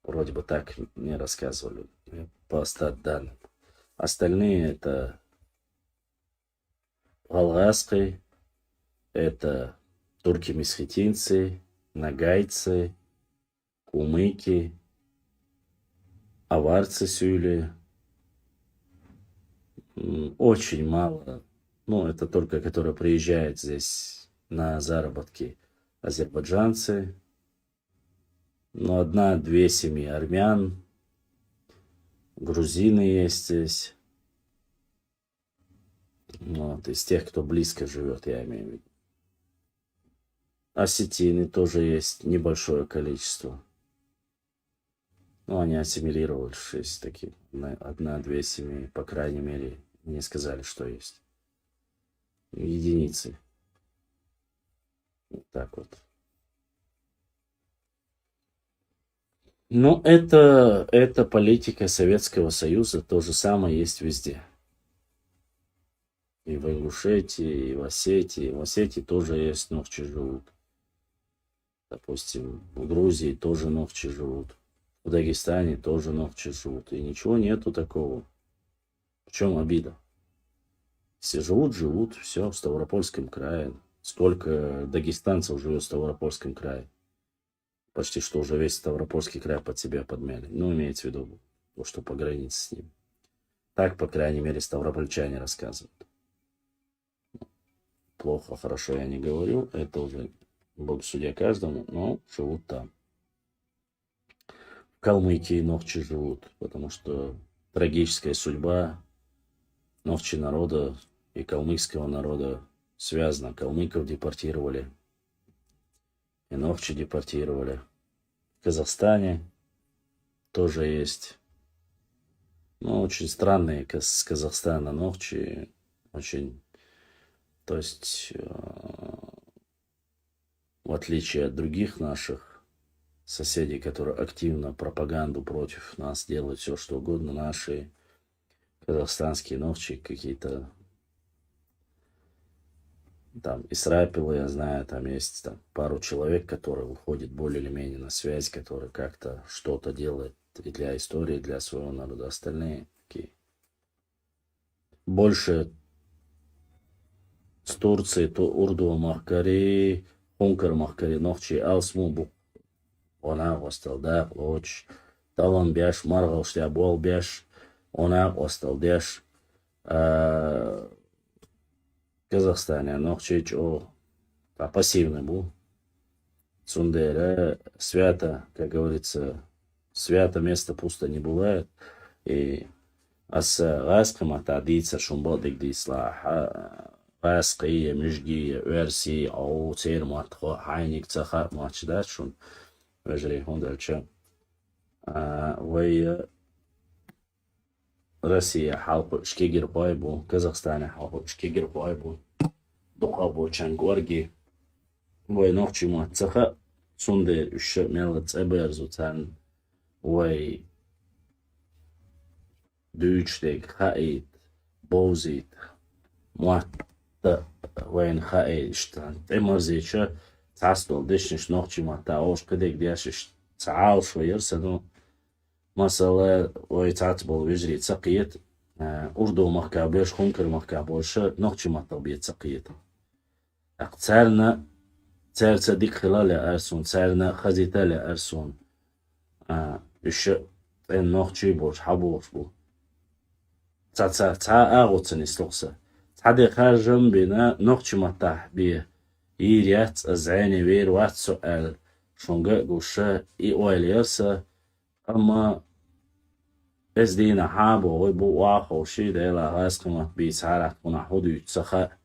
Вроде бы так мне рассказывали по стат-данным. Остальные это галгаски, это турки-месхетинцы, нагайцы, кумыки, аварцы сюли. Очень мало. Ну, это только, которые приезжают здесь на заработки. Азербайджанцы. Ну, 1-2 семьи армян. Грузины есть здесь. Вот, из тех, кто близко живет, я имею в виду. Осетины тоже есть небольшое количество. Ну, они ассимилировались такие. 1-2 семьи, по крайней мере, мне сказали, что есть. Единицы. Вот так вот. Ну, это политика Советского Союза, то же самое есть везде. И в Ингушетии, и в Осетии. В Осетии тоже есть ногчи живут. Допустим, в Грузии тоже ногчи живут. В Дагестане тоже ногчи живут. И ничего нету такого. В чем обида? Все живут, все, в Ставропольском крае. Сколько дагестанцев живет в Ставропольском крае? Почти что уже весь Ставропольский край под себя подмяли. Ну, имеется в виду, то, что по границе с ним. Так, по крайней мере, ставропольчане рассказывают. Плохо, хорошо я не говорю. Это уже Бог судья каждому, но живут там. В Калмыкии ногчи живут, потому что трагическая судьба ногчи народа и калмыцкого народа связана. Калмыков депортировали. И ногчи депортировали. В Казахстане тоже есть. Ну, очень странные с Казахстана ногчи. Очень, то есть, в отличие от других наших соседей, которые активно пропаганду против нас делают, все что угодно, наши казахстанские ногчи какие-то. Там Исрапилы, я знаю, там есть там, пару человек, которые выходят более или менее на связь, которые как-то что-то делают и для истории, для своего народа. Остальные такие. Больше с Турции, то Урду Махкари, Хункар Махкари, Нохчи, Алсму, Бук, Она, Осталда, Лоч, Талан Бяш, Маргал Шлябол Бяш, Она, Осталдяш, Казахстане, Нохчич, пассивный был. Сундера, свято, как говорится, свято место пусто не бывает. И غاسق ما تعديد شنباطك دي صلاح غاسقية مجدي ورسي أو تير ماتخو حينيك تخا ماتشدات شون وجري هون دالشا وي Россия халқы ішке кіріп бу, Казахстан халқы ішке кіріп бу, дұқа бу чангорги, вой нохчи муатсаха, сунде үші мелгіц әберзу цан, вой дүйчдек хаид, бозид, муатта, войн хаид, штан, эмарзича, цастол, дешниш нохчи муатта, ош кедек дяшиш, цаал швайырсану, مثلا ويتعت بول ويجري تسقيت أردو مخكا بيش خنكر مخكا بوش نقشي مطبية تسقيت اقتارنا تار تصديق خلال أرسون تارنا خزيتا لأرسون إيش إن نقشي بوش حبوش بو تا أغوتن إسلوكسا تحدي خارجم بنا نقشي مطاح بيه يريات أزعيني وير وات سؤال شونغا قوشا إي أويليرسا أما از دین حاب و بو واقع شيء ده لا هاسكم بيسعرك كنا حدود سخاء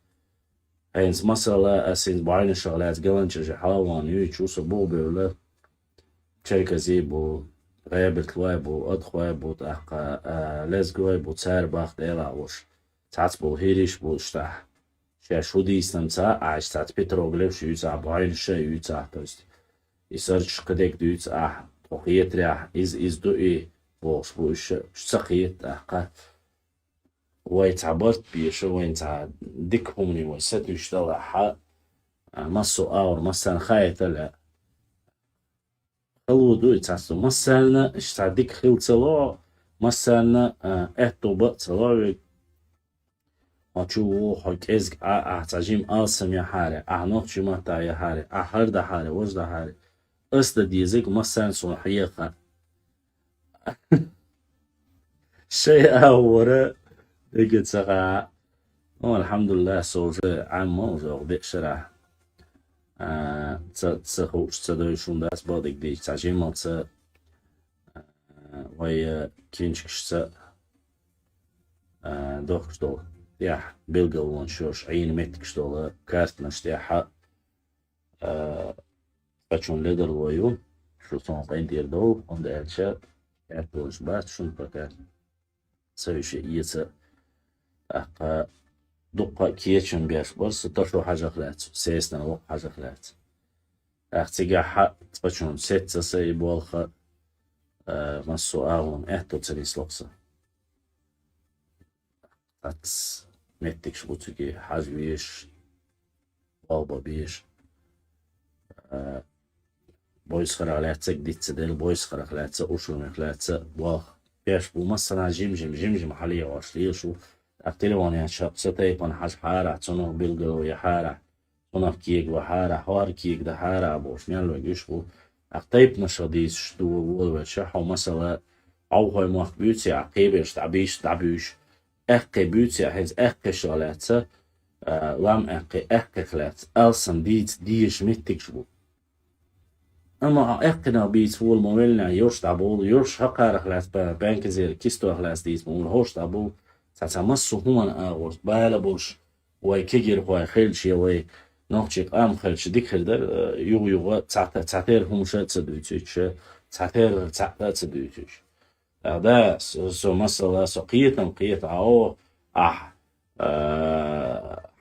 هينس مثلا أسين بعين الشغلات قلنا شجع حلوان يشوف بو بيولا شركة زي بو غيبة الويب بو أدخل بو تحقق لازقوي بو تسعر باخت إلا وش تعت بو هيريش بو اشتاح شو دي استمتع عايش تعت بيتروغليف شو يتع بعين الشيء يتع توست يسرش قديك ديوتع توقيت ريح إز دو إيه بوش بوش سقيت أحقا ويتعبرت بيش وينتع ديك همني ويسات يشتغل حق مصو أور مثلا خايت لا خلو دو يتعسو مثلا اشتع ديك خيل تلو مثلا احتو بق تلو وشو حك ازق احتاجيم آسم يا حاري احنوخ شي مهتا يا حاري احر ده حاري وش ده حاري أصد ديزيك مثلا صنحية خا شيء أورا قلت سقع الحمد لله صوت عام موزع بشرح تسخوش تدويشون داس بادك دي تعجين مالتا ويا كينشكش دوخش دول يح بيلقل وانشوش عين متكش دول كارت نشتيحة فاتشون ليدر ويو شو صنع دير دول on the elche erpoos baat شون بكا سويش يسا أقا دقة كيتشن بيش برس تشو حاجة خلات سيسنا وق حاجة خلات أختيجا حق تبشون ستة سيبولخا مسو آغون احتو تسريس لقصة تاتس متكش بوتوكي حاج بيش بالبا بيش بويس خرالاتك ديت سدل بويس خرالاتك وشو خرالاتك واخ بيش بو مثلا جيم حاليا واشليه شو التليفون شاب ستيبان حاج حارة تنو بيلقلو يا حارة تنو كيك وحارة حوار كيك ده حارة بوش ميالو يجيش بو اقتيب نشاديس شتو وولو شحو مثلا او هاي موخ بيوتي عقيبش تعبيش اقي بيوتي هز اقي شغلاتك لام اقي خلات السن ديش متكش بو اما اقنا بيت فول مويلنا يوش تعبول يوش حقا خلات بانك زير كيستو خلاص ديس مول هوش تعبول تتمسو همان آورد بالا بوش وای کگیر وای خیلشی وای نخچیق ام خیلش دیک خیلدر یو تعتیر همشه تدویتش تعتیر تدویتش ده سو مثلا سو قیت عاو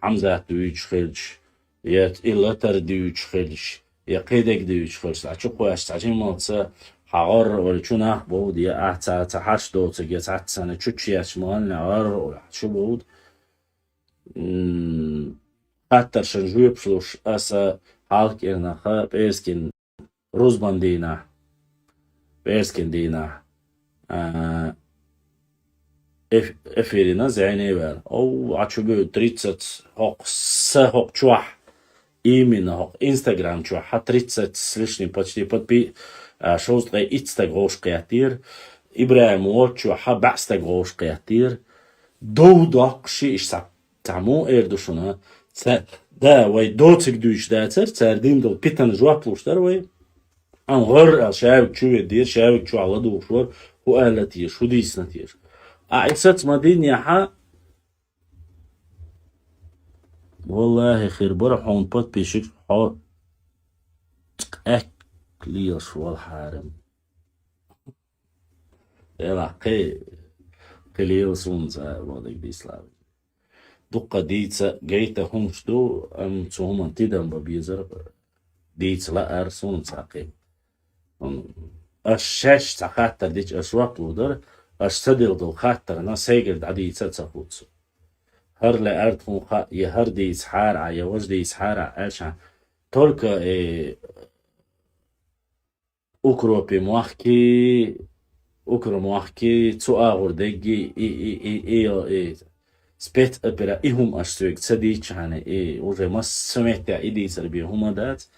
حمزه دویچ خیلش یت ایلاتر دویچ خیلش یا قیدک دویچ خیلش اچو خویش تاجین مالسه حقار ولی چون بود یا تا هشت دو تا گه تا سنه چیش مال نهار ولی شو بود حتی شنجوی بشلوش اسا حالک ارنخا بیسکن روزبان دینا بیسکن دینا افیرینا زینی بر او عچو بود 30 حق سه حق چوح ایمین حق اینستاگرام چوح 30 سلشنی почти подпи شوز غي إتستغ غوش قياتير إبراهيم واتشو حب أستغ غوش قياتير دو داقشي إش تعمو إردوشونا دا وي دوتك دوش داتر تاردين دول بيتان جواب لوشتر وي أن غر شاوك شو يدير شاوك شو على دوشور هو آلتير شو ديس نتير أعيسات مدين يحا والله خير برحون بات بيشك حا ليش والحارم يلا قليل سونزا وضع دي سلاوي دقة ديتsa جيتا هم شتو أم تسوهم تيدم ببيزر ديتس لا أرسون ساقي الشاش تخاطر ديش أسواق ودر أستدل دو خاطر نا سيجل دعديتsa تسخوتسو هر لا أرتهم خا يهر ديتس حارع يوز ديتس حارع أشع تولكا أوكروبي موحكي تسوآغور ديجي إي спец опера и хум аштуек цадичане и уже мас сметя иди сарби хумадат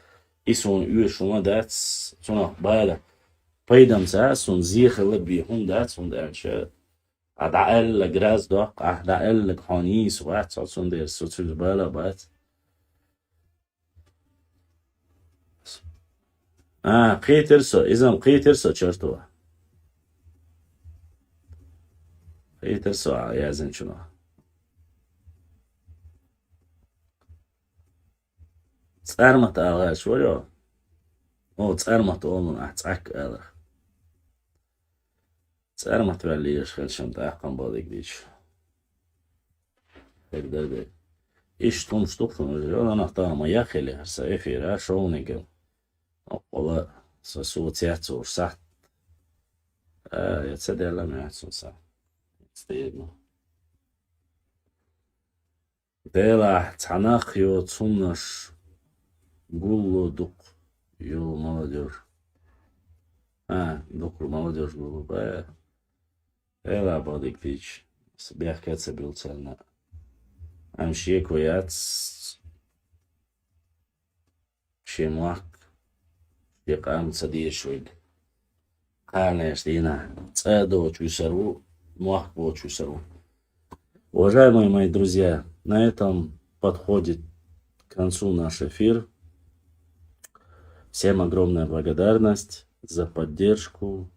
и сон ю шумадат сона бала пайдам за сон зихла би хундат сон дача ادعال جراز دوق ادعال خانيس وقت сон der sozusagen bala bat قيترسو اذا قيترسو چرتو قيترسو يا زين شنو صارمت آغا شوية أو صارمت أولن أحتاك آغا صارمت بالليش خلشم تاقم بادك ديش هكذا دي إيش تونش تقفن وجه أنا نختار يا خلي هرسا إفيرا شونيكم أقولا سوى تياتو ورسحت يتصدي الله ما يحسن صح يتصدي ديلا تعناخيو تسونش Гулло дук, ё молодежь. Дук молодежь голубая. Эла бадик пич. Сбяхкаться был цельно. Амшие кояц. Шемуак. Якам цадиешвиг. Канеш дина. Цедо чусару. Муак по чусару. Уважаемые мои друзья, на этом подходит к концу наш эфир. Всем огромная благодарность за поддержку.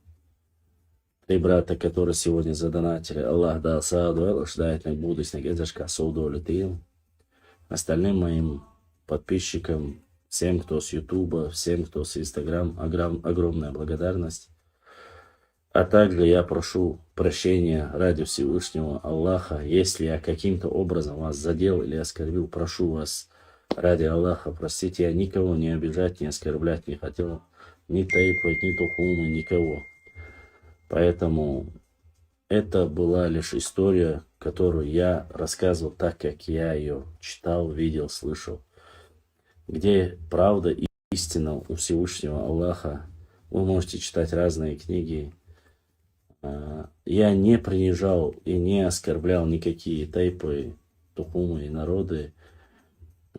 3 брата, которые сегодня задонатили. Аллах дал сааду, ждает на будущее, эзашка соудолитил. Остальным моим подписчикам, всем, кто с Ютуба, всем, кто с Инстаграм, огромная благодарность. А также я прошу прощения ради Всевышнего Аллаха, если я каким-то образом вас задел или оскорбил, прошу вас ради Аллаха, простите, я никого не обижать, не оскорблять не хотел, ни тайпать, ни тухумы, никого. Поэтому это была лишь история, которую я рассказывал так, как я ее читал, видел, слышал. Где правда и истина у Всевышнего Аллаха. Вы можете читать разные книги. Я не принижал и не оскорблял никакие тайпы, тухумы и народы.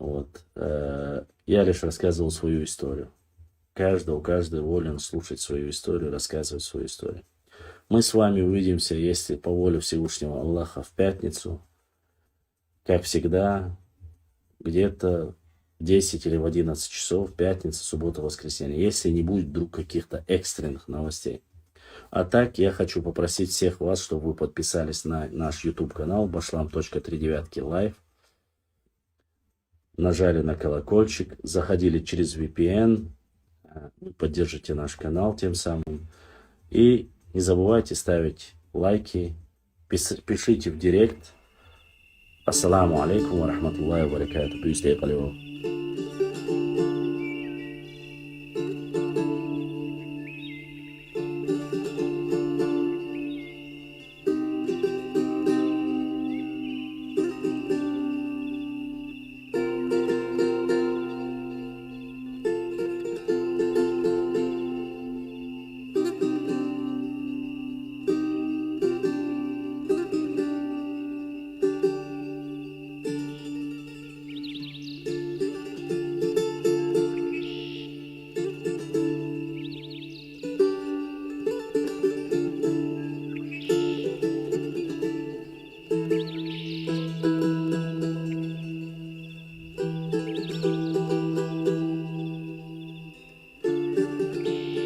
Я лишь рассказывал свою историю. Каждый волен слушать свою историю, рассказывать свою историю. Мы с вами увидимся, если по воле Всевышнего Аллаха, в пятницу. Как всегда, где-то в 10 или в 11 часов, пятница, суббота, воскресенье. Если не будет вдруг каких-то экстренных новостей. А так, я хочу попросить всех вас, чтобы вы подписались на наш YouTube-канал Bashlam.39 Live. Нажали на колокольчик, заходили через VPN, поддержите наш канал тем самым. И не забывайте ставить лайки, пишите в директ. Ассаламу алейкум ва рахматуллахи ва баракатуху.